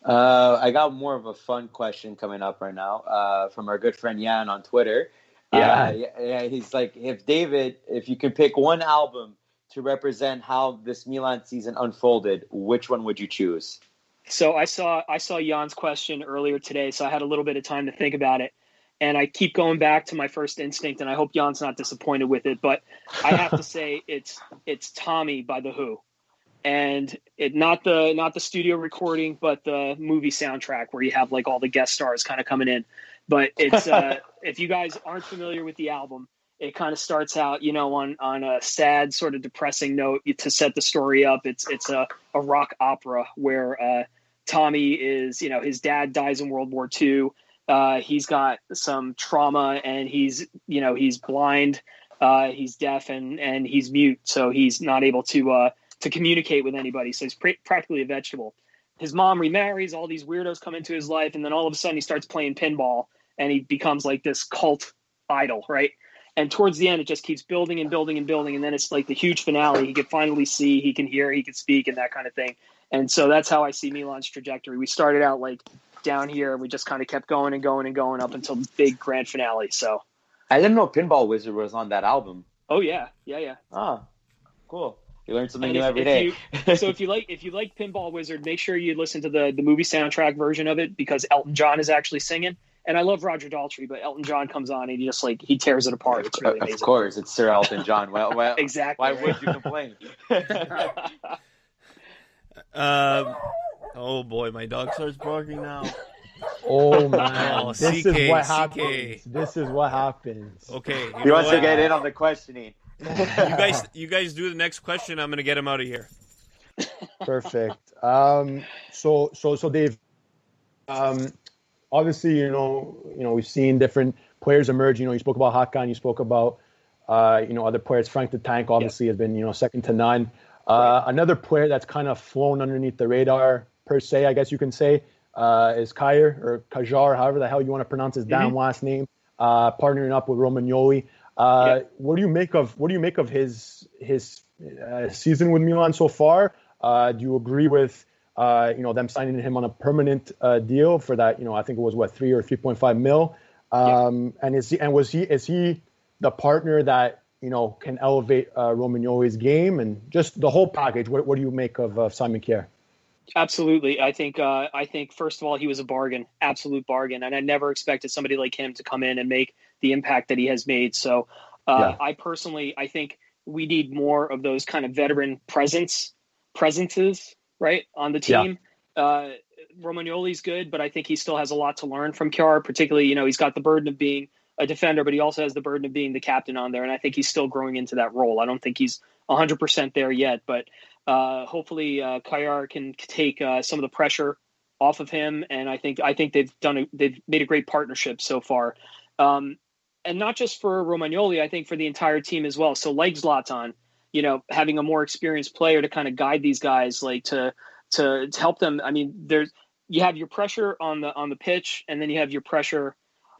I got more of a fun question coming up right now from our good friend Jan on Twitter. He's like, if you could pick one album to represent how this Milan season unfolded, which one would you choose? So I saw Jan's question earlier today, so I had a little bit of time to think about it. And I keep going back to my first instinct, and I hope Jan's not disappointed with it, but I have to say it's Tommy by The Who. And not the studio recording, but the movie soundtrack where you have like all the guest stars kind of coming in. But it's if you guys aren't familiar with the album, it kind of starts out, on a sad, sort of depressing note to set the story up. It's a rock opera where Tommy is, his dad dies in World War II. He's got some trauma, and he's blind, he's deaf, and he's mute, so he's not able to communicate with anybody. So he's practically a vegetable. His mom remarries, all these weirdos come into his life, and then all of a sudden he starts playing pinball, and he becomes like this cult idol, right? And towards the end, it just keeps building and building and building. And then it's like the huge finale. He can finally see, he can hear, he can speak, and that kind of thing. And so that's how I see Milan's trajectory. We started out like down here, and we just kind of kept going and going and going up until the big grand finale. So I didn't know Pinball Wizard was on that album. Oh yeah. Ah, cool. You learn something new every day. So if you like Pinball Wizard, make sure you listen to the movie soundtrack version of it, because Elton John is actually singing. And I love Roger Daltrey, but Elton John comes on and he tears it apart. It's really amazing. Of course, it's Sir Elton John. Well, exactly. Why would you complain? Oh boy, my dog starts barking now. Oh man, Oh, this CK, is what CK. happens. This is what happens. Okay. He wants to get in on the questioning. You guys do the next question. I'm gonna get him out of here. Perfect. So Dave, obviously, we've seen different players emerge. You spoke about Hakan, you spoke about, other players. Frank the Tank obviously has been, second to none. Another player that's kind of flown underneath the radar, per se, I guess you can say, is Kajer or Kajar, however the hell you want to pronounce his damn last name, partnering up with Romagnoli. What do you make of his season with Milan so far? Do you agree with them signing him on a permanent deal for that? I think it was 3 or 3.5 mil. And is he the partner that can elevate Romagnoli's game and just the whole package? What do you make of Simon Kjaer? Absolutely. I think first of all, he was a bargain, absolute bargain. And I never expected somebody like him to come in and make the impact that he has made. So I think we need more of those kind of veteran presences, right, on the team. Romagnoli's good, but I think he still has a lot to learn from Kjaer, particularly, he's got the burden of being a defender, but he also has the burden of being the captain on there. And I think he's still growing into that role. I don't think he's 100% there yet, but hopefully Kjaer can take some of the pressure off of him. And I think they've made a great partnership so far. And not just for Romagnoli, I think for the entire team as well. So like Zlatan, having a more experienced player to kind of guide these guys, like to help them. I mean, you have your pressure on the pitch, and then you have your pressure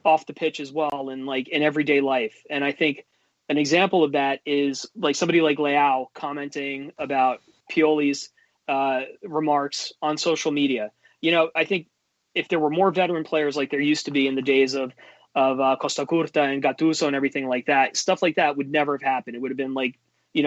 off the pitch as well, and like in everyday life. And I think an example of that is like somebody like Leao commenting about Pioli's remarks on social media. I think if there were more veteran players like there used to be in the days of Costa Curta and Gattuso and everything like that, stuff like that would never have happened. It would have been like,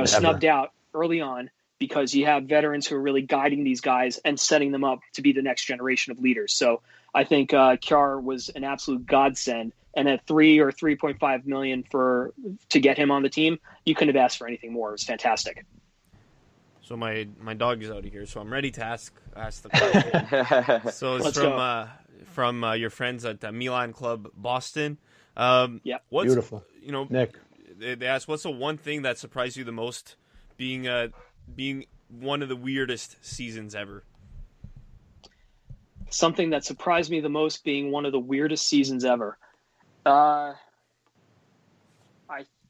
snubbed out early on, because you have veterans who are really guiding these guys and setting them up to be the next generation of leaders. So I think Kjaer was an absolute godsend, and at 3 or 3.5 million to get him on the team, you couldn't have asked for anything more. It was fantastic. So my dog is out of here, so I'm ready to ask the question. So it's from your friends at Milan Club Boston. Beautiful. Nick, they asked, what's the one thing that surprised you the most being one of the weirdest seasons ever? Something that surprised me the most being one of the weirdest seasons ever. I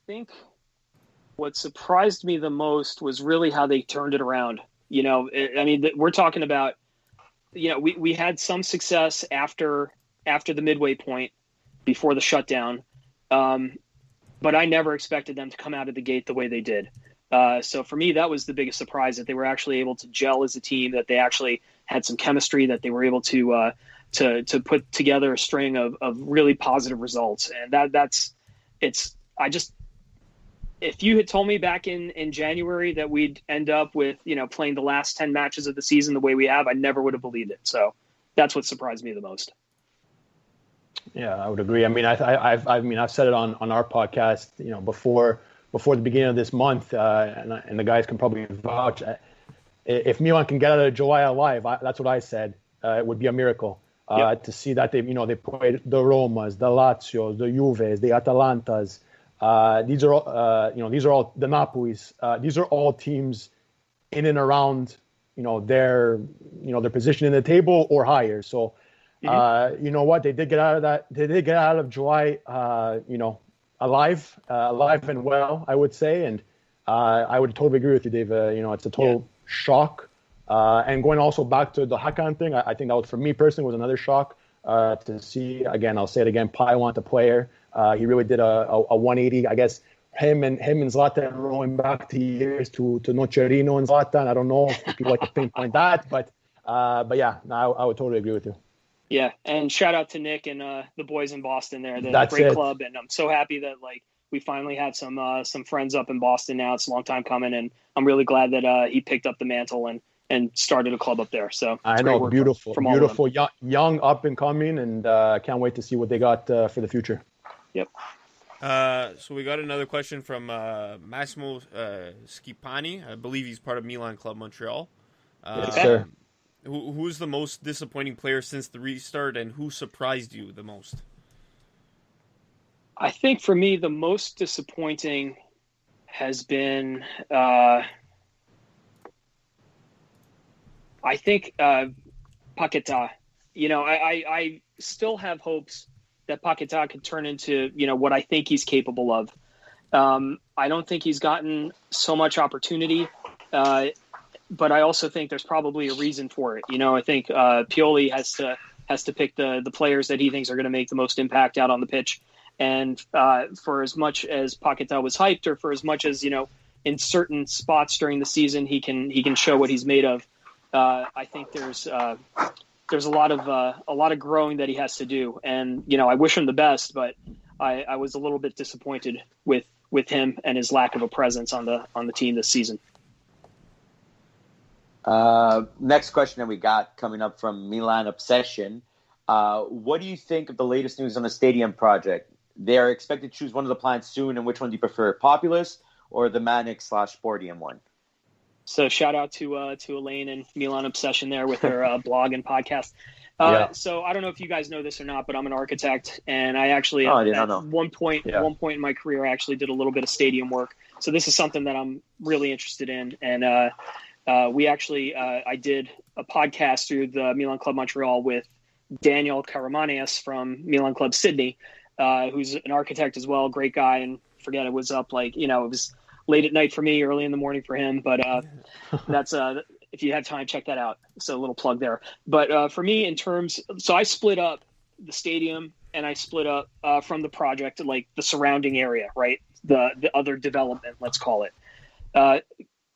think what surprised me the most was really how they turned it around. We're talking about, we had some success after the midway point before the shutdown. But I never expected them to come out of the gate the way they did. So for me, that was the biggest surprise, that they were actually able to gel as a team, that they actually had some chemistry, that they were able to put together a string of really positive results. And if you had told me back in January that we'd end up with, playing the last 10 matches of the season the way we have, I never would have believed it. So that's what surprised me the most. Yeah, I would agree. I mean, I've said it on our podcast, before the beginning of this month, and the guys can probably vouch. If Milan can get out of July alive, that's what I said. It would be a miracle to see that they played the Romas, the Lazios, the Juves, the Atalantas. These are all the Napolis. These are all teams in and around, their position in the table or higher. So. You know what? They did get out of that. They did get out of July, alive and well, I would say. And I would totally agree with you, Dave. It's a total shock. And going also back to the Hakan thing, I think that was, for me personally, was another shock to see. Again, I'll say it again. Paiwan, the player, he really did a 180. I guess him and Zlatan rolling back to years to Nocerino and Zlatan. I don't know if people like to pinpoint that, but yeah, I would totally agree with you. Yeah, and shout out to Nick and the boys in Boston there. They're That's a great it. club, and I'm so happy that we finally have some friends up in Boston now. It's a long time coming, and I'm really glad that he picked up the mantle and started a club up there. So I know, beautiful, young, up and coming, and can't wait to see what they got for the future. Yep. So we got another question from Massimo Schipani. I believe he's part of Milan Club Montreal. Yes, sir. Who's the most disappointing player since the restart, and who surprised you the most? I think for me, the most disappointing has been, I think, Paquetá. I still have hopes that Paquetá could turn into, what I think he's capable of. I don't think he's gotten so much opportunity, but I also think there's probably a reason for it. I think Pioli has to pick the players that he thinks are going to make the most impact out on the pitch. And for as much as Paquetá was hyped, or for as much as in certain spots during the season he can show what he's made of, I think there's a lot of growing that he has to do. And I wish him the best, but I was a little bit disappointed with him and his lack of a presence on the team this season. Next question that we got coming up from Milan Obsession. What do you think of the latest news on the stadium project? They are expected to choose one of the plans soon, and which one do you prefer, Populous or the Manic/Sportium one? So shout out to Elaine and Milan Obsession there with their blog and podcast. So I don't know if you guys know this or not, but I'm an architect, and I actually at one point in my career I actually did a little bit of stadium work. So this is something that I'm really interested in, and we actually I did a podcast through the Milan Club Montreal with Daniel Karamanias from Milan Club Sydney, who's an architect as well, great guy, and forget it was up it was late at night for me, early in the morning for him, but that's if you have time, check that out. So a little plug there. But for me, so I split up the stadium and I split up from the project, like the surrounding area, right? The other development, let's call it.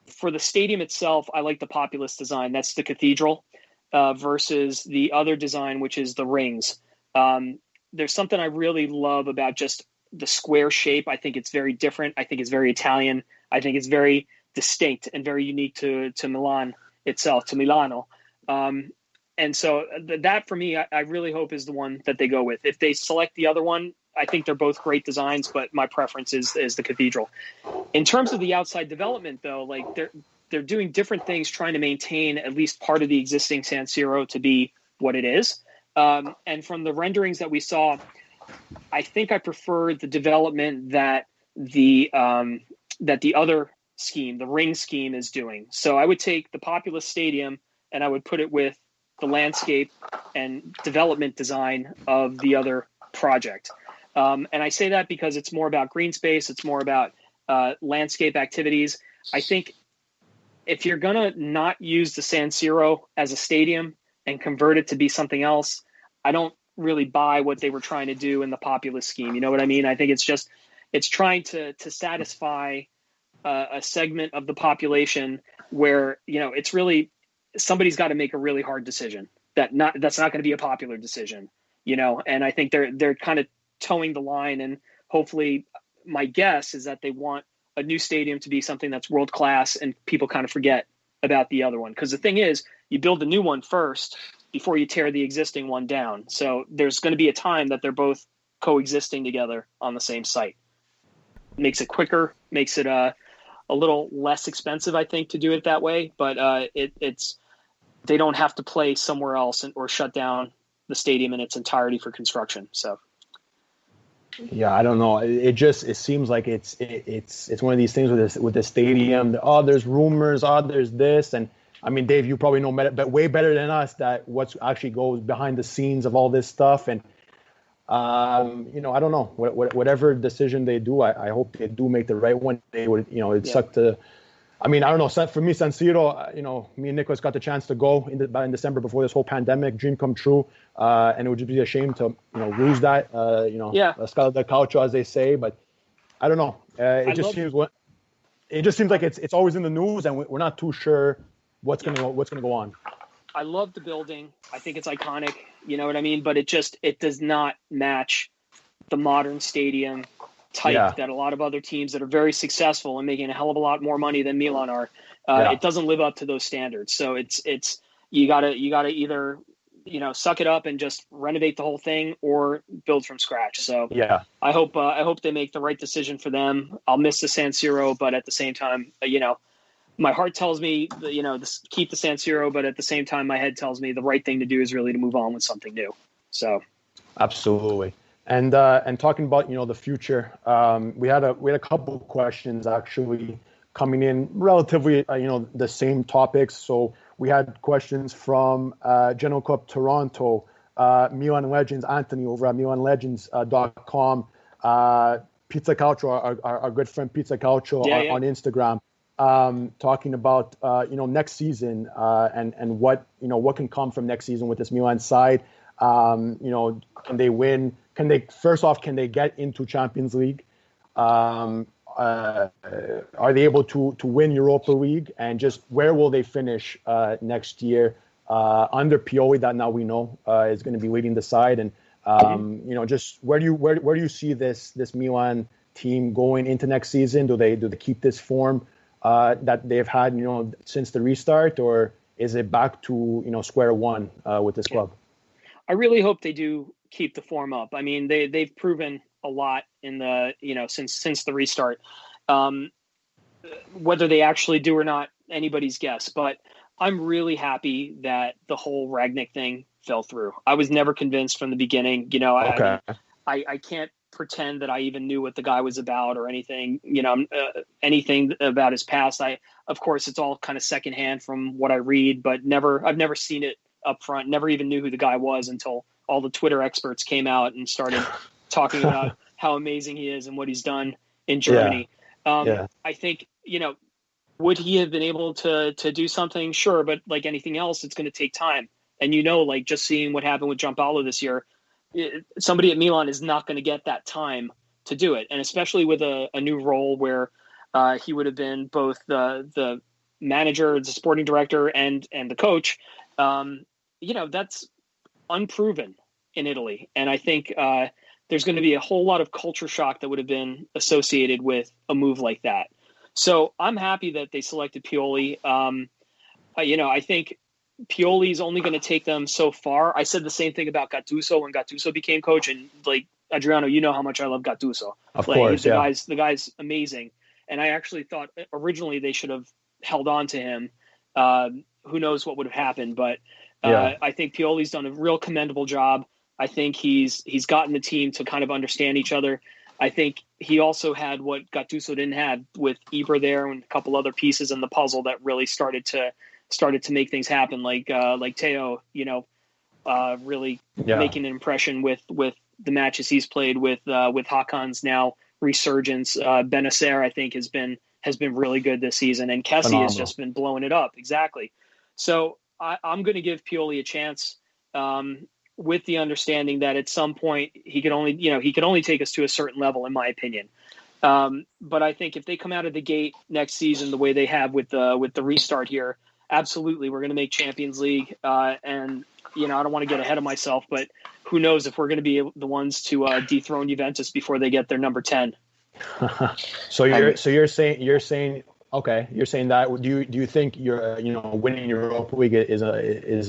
For the stadium itself, I like the populist design. That's the cathedral versus the other design, which is the rings. There's something I really love about just the square shape. I think it's very different. I think it's very Italian. I think it's very distinct and very unique to Milan itself, to Milano. And so that for me, I really hope is the one that they go with. If they select the other one, I think they're both great designs, but my preference is the cathedral. In terms of the outside development, though, they're doing different things, trying to maintain at least part of the existing San Siro to be what it is. And from the renderings that we saw, I think I prefer the development that the other scheme, the ring scheme, is doing. So I would take the Populous Stadium and I would put it with the landscape and development design of the other project. And I say that because it's more about green space. It's more about landscape activities. I think if you're going to not use the San Siro as a stadium and convert it to be something else, I don't really buy what they were trying to do in the populist scheme. You know what I mean? I think it's trying to satisfy a segment of the population where, it's really, somebody's got to make a really hard decision that's not going to be a popular decision, and I think they're kind of towing the line, and hopefully my guess is that they want a new stadium to be something that's world class and people kind of forget about the other one. Because the thing is, you build the new one first before you tear the existing one down. So there's going to be a time that they're both coexisting together on the same site. Makes it quicker, makes it a little less expensive, I think, to do it that way. But it's they don't have to play somewhere else or shut down the stadium in its entirety for construction. So. Yeah, I don't know. It seems like it's one of these things with the stadium. Oh, there's rumors. Oh, there's this, and I mean, Dave, you probably know way better than us that what's actually goes behind the scenes of all this stuff. And I don't know. Whatever decision they do, I hope they do make the right one. They would, it sucked to. I mean, I don't know. For me, San Siro, me and Nicholas got the chance to go in December before this whole pandemic. Dream come true. And it would just be a shame to, lose that, Scala del Calcio, as they say. But I don't know. It just seems like it's always in the news, and we're not too sure what's going to go on. I love the building. I think it's iconic. You know what I mean? But it does not match the modern stadium type that a lot of other teams that are very successful and making a hell of a lot more money than Milan are. It doesn't live up to those standards. So it's you gotta either suck it up and just renovate the whole thing or build from scratch. So I hope they make the right decision for them. I'll miss the San Siro, but at the same time, my heart tells me, keep the San Siro, but at the same time, my head tells me the right thing to do is really to move on with something new. So, absolutely. And talking about the future, we had a couple of questions actually coming in relatively the same topics. So we had questions from Genoa Club Toronto, Milan Legends Anthony over at milanlegends.com, Pizza Calcio, our good friend Pizza Calcio on Instagram. Talking about next season and what can come from next season with this Milan side. Can they win? Can they get into Champions League? Are they able to win Europa League? And just where will they finish next year under Pioli? That now we know is going to be leading the side. And just where do you see this Milan team going into next season? Do they keep this form that they've had, since the restart, or is it back to, square one with this club? I really hope they do keep the form up. I mean, they've proven a lot in the, since the restart. Whether they actually do or not, anybody's guess. But I'm really happy that the whole Rangnick thing fell through. I was never convinced from the beginning. Okay. I can't pretend that I even knew what the guy was about or anything, anything about his past. Of course, it's all kind of secondhand from what I read, but I've never seen it up front, never even knew who the guy was until all the Twitter experts came out and started talking about how amazing he is and what he's done in Germany. I think, would he have been able to do something? Sure. But like anything else, it's going to take time. And, just seeing what happened with Gianpaolo this year, somebody at Milan is not going to get that time to do it. And especially with a new role where he would have been both the manager, the sporting director, and the coach. That's unproven in Italy. And I think there's going to be a whole lot of culture shock that would have been associated with a move like that. So I'm happy that they selected Pioli. I think Pioli's only going to take them so far. I said the same thing about Gattuso when Gattuso became coach, and Adriano, how much I love Gattuso. Of course, the guy's amazing. And I actually thought originally they should have held on to him. Who knows what would have happened, but I think Pioli's done a real commendable job. I think he's gotten the team to kind of understand each other. I think he also had what Gattuso didn't have with Ibra there and a couple other pieces in the puzzle that really started to make things happen, like Teo, really making an impression with the matches he's played with Hakan's now resurgence. Benacer, I think, has been really good this season, and Kessie has just been blowing it up. Exactly. So I'm going to give Pioli a chance, with the understanding that at some point he could only take us to a certain level, in my opinion. But I think if they come out of the gate next season the way they have with the restart here, absolutely, we're going to make Champions League. And I don't want to get ahead of myself, but who knows if we're going to be the ones to dethrone Juventus before they get their number 10. So you're saying okay, you're saying that. Do you think winning Europa League is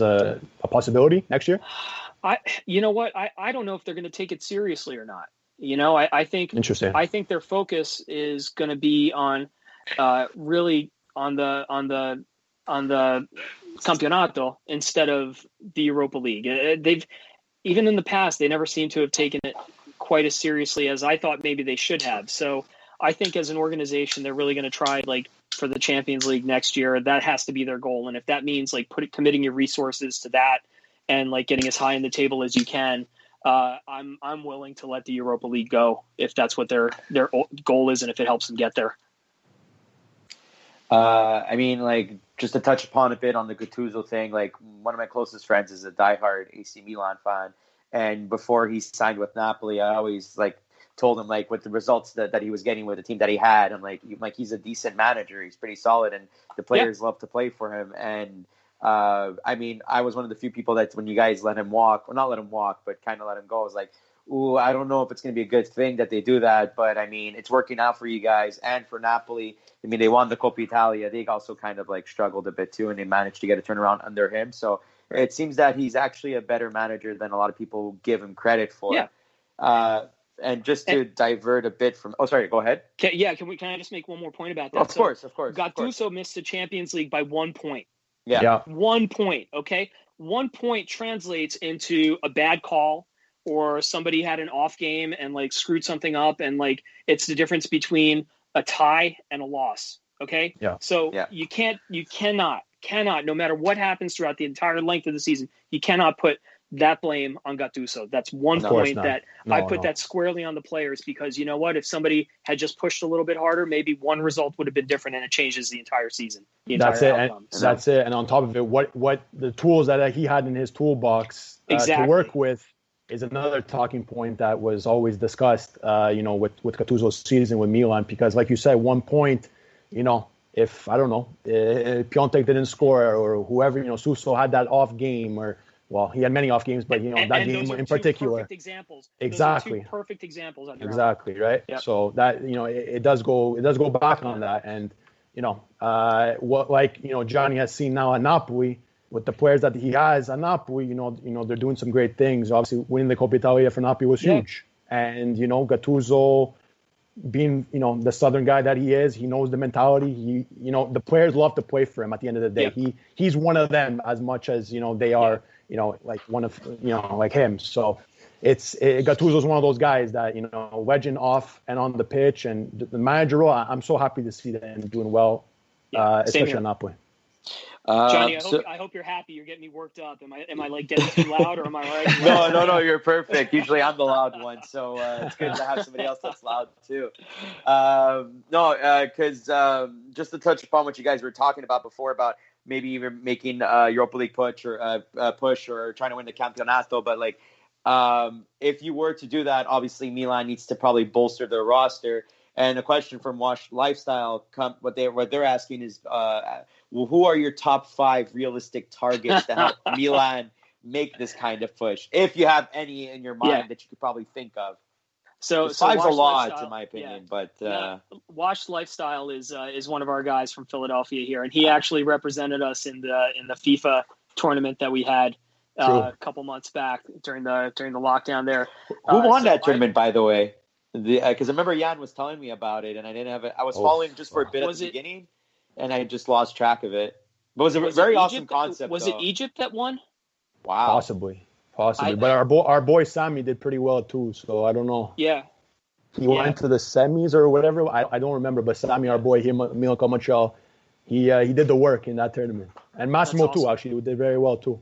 a possibility next year? I don't know if they're going to take it seriously or not. I think interesting. I think their focus is going to be on really on the Campionato instead of the Europa League. They've even in the past they never seem to have taken it quite as seriously as I thought maybe they should have. So I think as an organization they're really going to try for the Champions League next year. That has to be their goal, and if that means committing your resources to that and getting as high in the table as you can, I'm willing to let the Europa League go if that's what their goal is and if it helps them get there. Just to touch upon a bit on the Gattuso thing, one of my closest friends is a diehard AC Milan fan, and before he signed with Napoli, I always told him with the results that he was getting with the team that he had, I'm he's a decent manager, he's pretty solid, and the players love to play for him. And I was one of the few people that when you guys let him walk, well, not let him walk, but kind of let him go, I was ooh, I don't know if it's going to be a good thing that they do that, but it's working out for you guys and for Napoli. They won the Coppa Italia. They also kind of struggled a bit too, and they managed to get a turnaround under him. So it seems that he's actually a better manager than a lot of people give him credit for. Yeah. And just to divert a bit from, sorry, go ahead. Can I just make one more point about that? Of course. Gattuso missed the Champions League by 1 point. Yeah. 1 point. Okay. 1 point translates into a bad call, or somebody had an off game and like screwed something up, and like it's the difference between a tie and a loss. Okay. Yeah. So you cannot, no matter what happens throughout the entire length of the season, you cannot put that blame on Gattuso. That's 1 point that I put that squarely on the players, because you know what? If somebody had just pushed a little bit harder, maybe one result would have been different, and it changes the entire season. That's it. And on top of it, what the tools that he had in his toolbox to work with is another talking point that was always discussed, with Gattuso's season with Milan, because like you said, 1 point, if Piontek didn't score, or whoever, Suso had that off game, or well, he had many off games, but that game in particular. Perfect examples. Exactly. Those are two perfect examples. Exactly, right? Yep. So that it does go back on that, and Gianni has seen now at Napoli with the players that he has at Napoli. They're doing some great things. Obviously, winning the Coppa Italia for Napoli was huge, and Gattuso, being the Southern guy that he is, he knows the mentality. The players love to play for him. At the end of the day, he's one of them as much as they are. Like one of like him. So Gattuso's one of those guys that wedging off and on the pitch, and the manager role. I'm so happy to see them doing well, especially at Napoli. Johnny, I hope you're happy. You're getting me worked up. Am I like getting too loud, or am I right? No, you're perfect. Usually I'm the loud one, so it's good to have somebody else that's loud too. Because just to touch upon what you guys were talking about before about maybe even making Europa League push or trying to win the Campionato, but like if you were to do that, obviously Milan needs to probably bolster their roster. And a question from Wash Lifestyle, what they're asking is, who are your top 5 realistic targets to help Milan make this kind of push? If you have any in your mind that you could probably think of. So 5's a lot, in my opinion. But Wash Lifestyle is one of our guys from Philadelphia here, and he actually represented us in the FIFA tournament that we had a couple months back during the lockdown there. Who won that tournament, by the way? Because I remember Jan was telling me about it, and I didn't have it. I was following just for a bit at the beginning, and I just lost track of it. But it was a very awesome concept. Was it Egypt that won? Wow, possibly. But our boy Sammy did pretty well too. So I don't know. Yeah, he went to the semis or whatever. I don't remember. But Sammy, our boy, Milan Club Philly, he did the work in that tournament, and Massimo too. Actually, did very well too.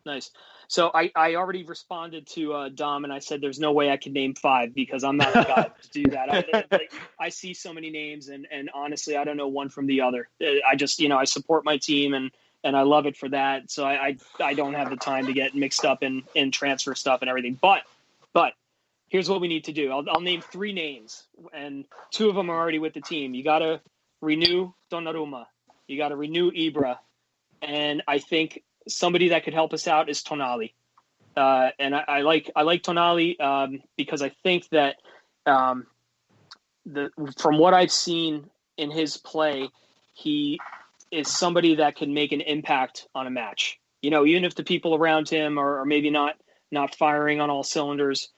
Nice. So I already responded to Dom, and I said there's no way I can name 5 because I'm not the guy to do that. I see so many names, and honestly, I don't know one from the other. I just, I support my team, and I love it for that. So I don't have the time to get mixed up in transfer stuff and everything. But here's what we need to do. I'll name 3 names, and 2 of them are already with the team. You got to renew Donnarumma. You got to renew Ibra. And I think somebody that could help us out is Tonali. And I like Tonali because I think that from what I've seen in his play, he is somebody that can make an impact on a match. Even if the people around him are maybe not firing on all cylinders,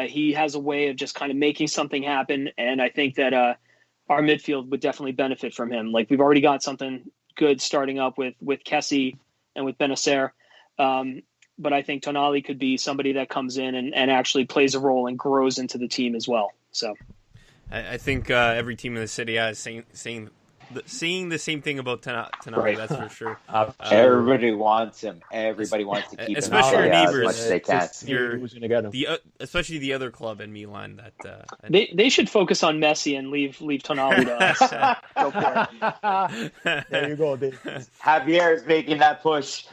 he has a way of just kind of making something happen. And I think that our midfield would definitely benefit from him. Like, we've already got something good starting up with Kessie and with Benacer. But I think Tonali could be somebody that comes in and actually plays a role and grows into the team as well. So I think every team in the city has seeing the same thing about Tonali, that's for sure. Everybody wants him. Everybody wants to keep especially him. Your neighbors, as much as they can. Especially the other club in Milan. They should focus on Messi and leave Tonali to us. Go for it. There you go, Dave. Javier is making that push.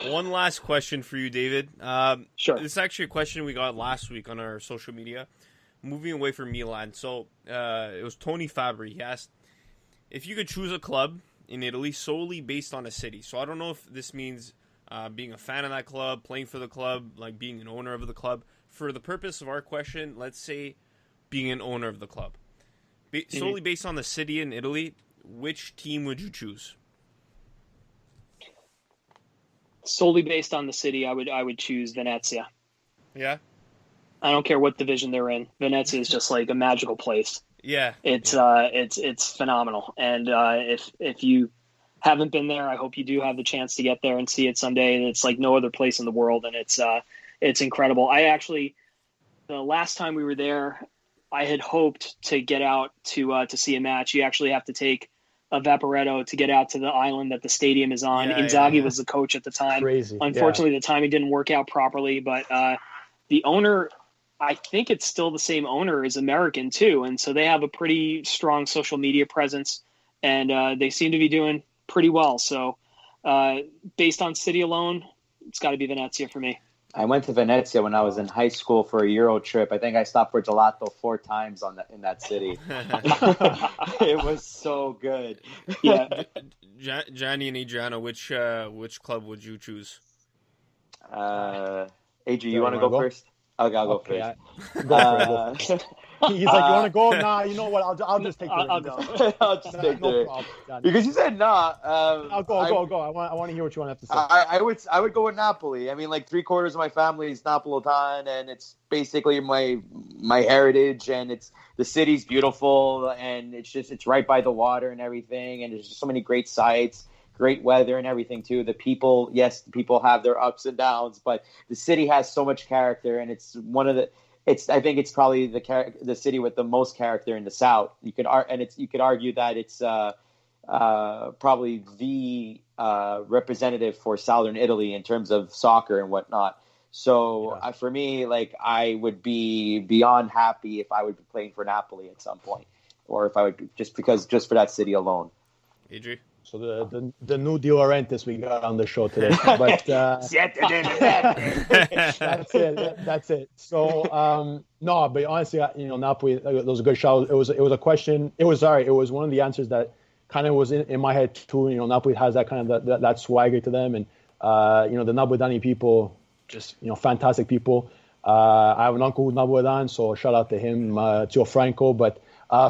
One last question for you, David. Sure. This is actually a question we got last week on our social media. Moving away from Milan, so it was Tony Fabri. He asked if you could choose a club in Italy solely based on a city. So I don't know if this means being a fan of that club, playing for the club, like being an owner of the club. For the purpose of our question, let's say being an owner of the club. Solely based on the city in Italy, which team would you choose? Solely based on the city, I would choose Venezia. Yeah. I don't care what division they're in. Venezia is just like a magical place. Yeah. It's phenomenal. And if you haven't been there, I hope you do have the chance to get there and see it someday. And it's like no other place in the world, and it's incredible. The last time we were there, I had hoped to get out to see a match. You actually have to take a Vaporetto to get out to the island that the stadium is on. Inzaghi was the coach at the time. Crazy. Unfortunately, the timing didn't work out properly, but the owner, I think it's still the same owner, is American too. And so they have a pretty strong social media presence, and they seem to be doing pretty well. So based on city alone, it's got to be Venezia for me. I went to Venezia when I was in high school for a Euro trip. I think I stopped for gelato 4 times in that city. It was so good. Yeah. Gianni and Adreano, which club would you choose? Adrian, you want to go first? Okay, I'll go first. Go for it. He's like, you want to go? Nah, you know what? I'll just take it. I'll go. I'll just take no it. problem, Because you said nah. I'll go. I want to hear what you want to have to say. I would go with Napoli. I mean, like 3/4 of my family is Napolitan, and it's basically my heritage, and it's the city's beautiful, and it's right by the water and everything, and there's just so many great sights. Great weather and everything too. The people have their ups and downs, but the city has so much character, and it's one of the. I think it's probably the city with the most character in the South. You could argue that it's probably the representative for Southern Italy in terms of soccer and whatnot. So for me, like I would be beyond happy if I would be playing for Napoli at some point, or if I would just for that city alone. Adri? So the new De Laurentiis we got on the show today, but that's it. So no, but honestly, Napoli, it was a good shout. It was a question. It was one of the answers that kind of was in my head too. Napoli has that kind of that swagger to them, and the Napolitani people, just fantastic people. I have an uncle who's Napolitan, so shout out to him, Tio Franco. But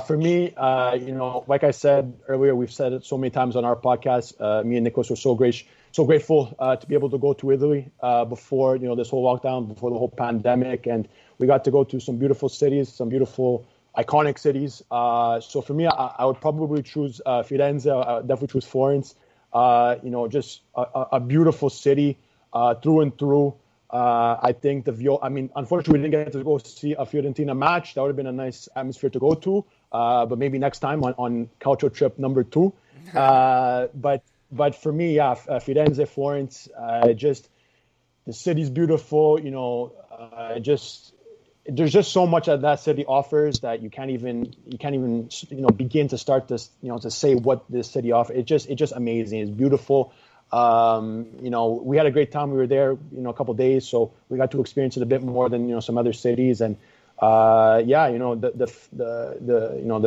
for me, like I said earlier, we've said it so many times on our podcast. Me and Nicholas were so grateful to be able to go to Italy before this whole lockdown, before the whole pandemic, and we got to go to some beautiful cities, some beautiful iconic cities. So for me, I would probably choose Firenze. I would definitely choose Florence. Just a beautiful city through and through. I think unfortunately, we didn't get to go see a Fiorentina match. That would have been a nice atmosphere to go to. But maybe next time on Calcio trip number 2. But for me, Firenze, Florence, just the city's beautiful. There's just so much that city offers that you can't even begin to start this to say what this city offers. It's just amazing. It's beautiful. We had a great time. We were there, a couple of days, so we got to experience it a bit more than some other cities. And the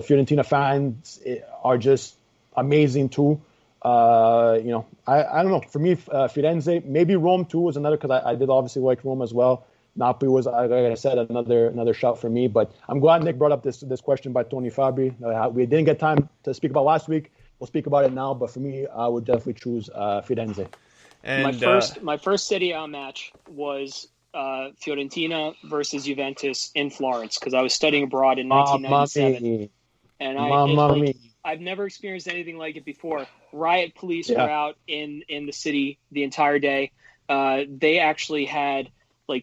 Fiorentina fans are just amazing too. I don't know. For me, Firenze, maybe Rome too was another, because I did obviously like Rome as well. Napoli was, like I said, another shout for me. But I'm glad Nick brought up this question by Tony Fabri. We didn't get time to speak about last week. We'll speak about it now, but for me, I would definitely choose Firenze. And my first Serie A match was Fiorentina versus Juventus in Florence, because I was studying abroad in 1997, and I've never experienced anything like it before. Riot police were out in the city the entire day. They actually had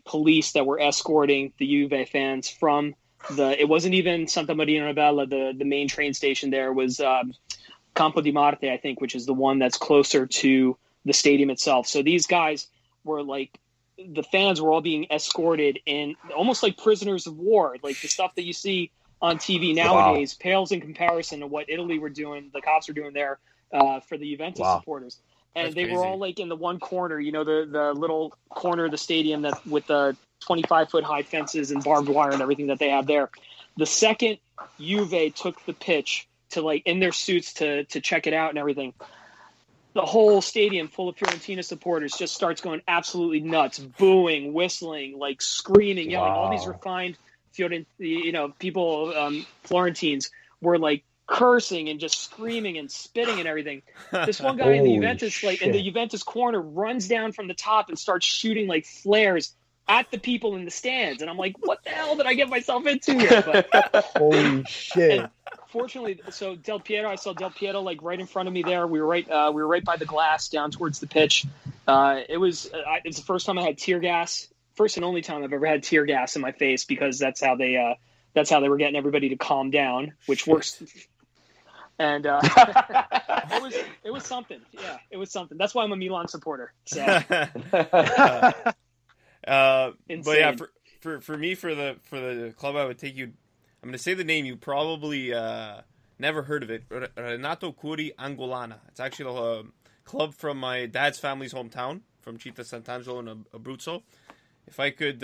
police that were escorting the Juve fans from it wasn't even Santa Maria Novella, the main train station there was Campo di Marte, I think, which is the one that's closer to the stadium itself. So these guys were the fans were all being escorted in almost like prisoners of war. Like the stuff that you see on TV nowadays pales in comparison to what Italy were doing, the cops were doing there for the Juventus supporters. And That's they crazy. were all in the one corner, the little corner of the stadium that with the 25-foot high fences and barbed wire and everything that they have there. The second Juve took the pitch to in their suits to check it out and everything, the whole stadium full of Fiorentina supporters just starts going absolutely nuts, booing, whistling, screaming, yelling. All these refined people, Florentines were cursing and just screaming and spitting and everything. This one guy in the Juventus in the Juventus corner runs down from the top and starts shooting flares at the people in the stands, and I'm like, what the hell did I get myself into here? But, holy shit! Fortunately, so I saw Del Piero like right in front of me there. We were right by the glass down towards the pitch. It was the first time I had tear gas. First and only time I've ever had tear gas in my face, because that's how they were getting everybody to calm down, which works. And it was something. Yeah, it was something. That's why I'm a Milan supporter. So. But yeah, for me, for the club, I would take you. I'm going to say the name. You probably never heard of it. Renato Curi Angolana. It's actually a club from my dad's family's hometown, from Città Sant'Angelo in Abruzzo. If I could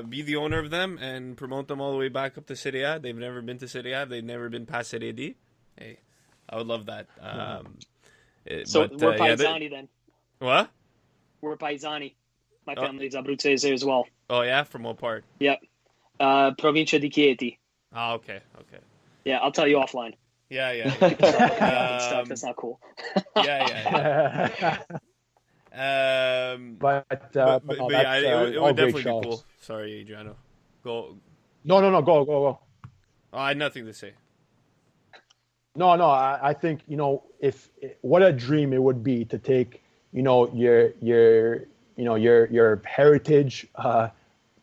be the owner of them and promote them all the way back up to Serie A, they've never been to Serie A. They've never been past Serie D. Hey, I would love that. So we're Paesani then. What? We're Paesani. My family's Abruzzese as well. Oh, yeah? From what part? Yep. Provincia di Chieti. Oh, okay. Yeah, I'll tell you offline. Yeah. Stuff. That's not cool. Yeah. But yeah, it would definitely be cool. Sorry, Adriano. Go. No. Go. Oh, I had nothing to say. No. I think, if what a dream it would be to take, your heritage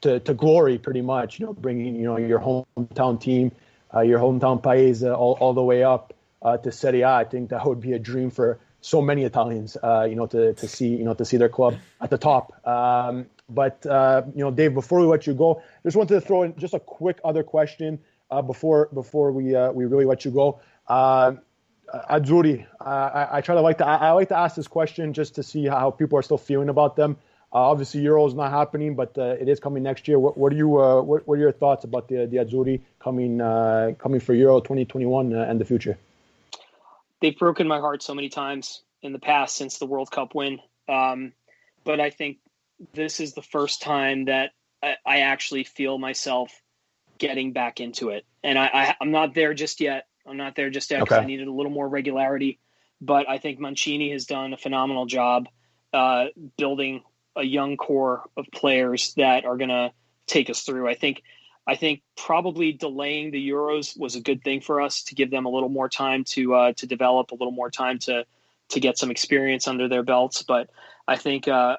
to glory, pretty much. Bringing your hometown team, your hometown Paese all the way up to Serie A. I think that would be a dream for so many Italians, to see their club at the top. But Dave, before we let you go, just wanted to throw in just a quick other question before we really let you go. Azzurri, I like to ask this question just to see how people are still feeling about them. Obviously, Euro is not happening, but it is coming next year. What are your thoughts about the Azzurri coming for Euro 2021 and the future? They've broken my heart so many times in the past since the World Cup win. But I think this is the first time that I actually feel myself getting back into it. And I'm not there just yet. Because I needed a little more regularity. But I think Mancini has done a phenomenal job building a young core of players that are going to take us through. I think probably delaying the Euros was a good thing for us, to give them a little more time to develop, a little more time to get some experience under their belts. But I think I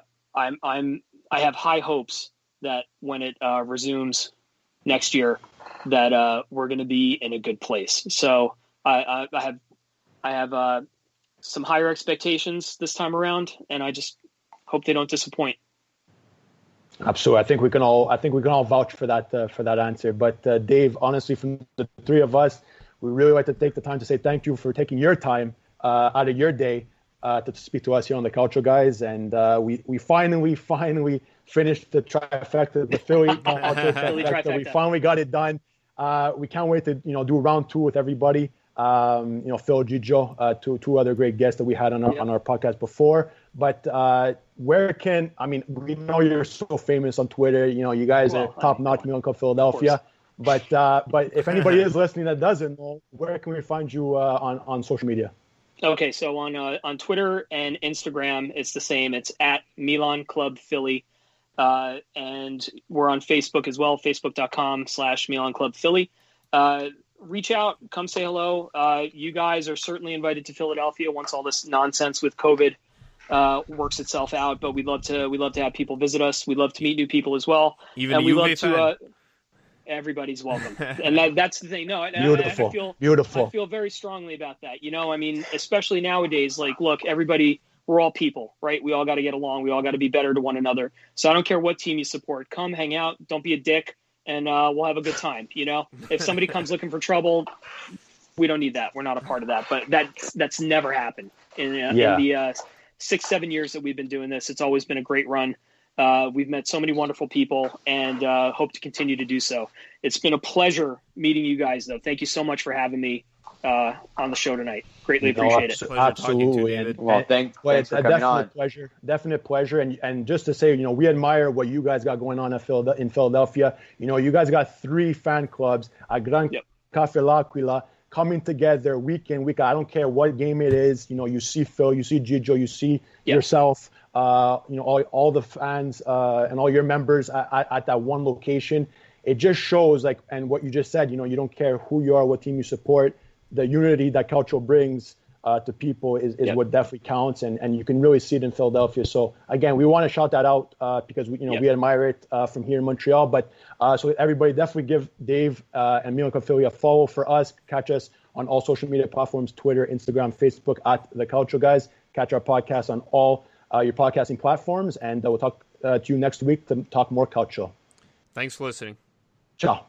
have high hopes that when it resumes next year, that we're going to be in a good place. So I have some higher expectations this time around, and I just hope they don't disappoint. Absolutely. I think we can all vouch for that answer. But Dave, honestly, from the three of us, we really like to take the time to say thank you for taking your time out of your day to speak to us here on the Calcio Guys. And we finally finished the trifecta, the Philly trifecta. We finally got it done. We can't wait to do round two with everybody. Phil, Gigio, two other great guests that we had on our podcast before. But we know you're so famous on Twitter. You guys are top-notch, Milan Club Philadelphia. But if anybody is listening that doesn't know, where can we find you on social media? Okay, so on Twitter and Instagram, it's the same. It's at Milan Club Philly. And we're on Facebook as well, facebook.com/Milan Club Philly. Reach out, come say hello. You guys are certainly invited to Philadelphia once all this nonsense with COVID works itself out. But we'd love to have people visit us. We'd love to meet new people as well. Even we love to. Everybody's welcome, and that's the thing. No, beautiful. I feel very strongly about that. Especially nowadays. Look, everybody. We're all people, right? We all got to get along. We all got to be better to one another. So I don't care what team you support. Come hang out. Don't be a dick, and we'll have a good time. If somebody comes looking for trouble, we don't need that. We're not a part of that. But that's never happened in the 6-7 years that we've been doing this. It's always been a great run. We've met so many wonderful people, and hope to continue to do so. It's been a pleasure meeting you guys, though. Thank you so much for having me on the show tonight. Greatly appreciate it. Absolutely. Thanks for coming on. Definite pleasure. And just to say, we admire what you guys got going on in Philadelphia. You guys got 3 fan clubs, a Gran Cafe L'Aquila, coming together week in, week out. I don't care what game it is. You see Phil, you see Gigio, you see yourself. all the fans and all your members at that one location. It just shows, like, and what you just said, you don't care who you are, what team you support, the unity that Calcio brings to people is what definitely counts, and you can really see it in Philadelphia. So again, we want to shout that out because we admire it from here in Montreal. But so everybody definitely give Dave and Milan Club Philly a follow for us. Catch us on all social media platforms: Twitter, Instagram, Facebook at the Calcio Guys. Catch our podcast on all your podcasting platforms, and we'll talk to you next week to talk more Calcio. Thanks for listening. Ciao.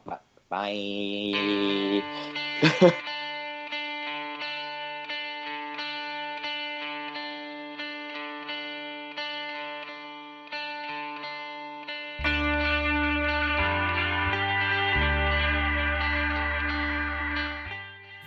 Bye.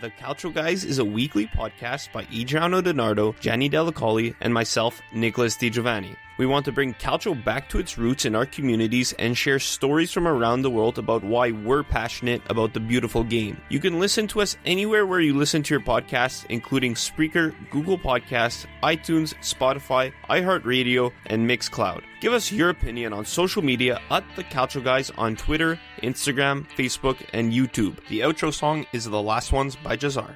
The Calcio Guys is a weekly podcast by Adreano, Gianni, and myself, Nicholas DiGiovanni. We want to bring Calcio back to its roots in our communities and share stories from around the world about why we're passionate about the beautiful game. You can listen to us anywhere where you listen to your podcasts, including Spreaker, Google Podcasts, iTunes, Spotify, iHeart Radio, and Mixcloud. Give us your opinion on social media at The Calcio Guys on Twitter, Instagram, Facebook, and YouTube. The outro song is The Last Ones by Jazar.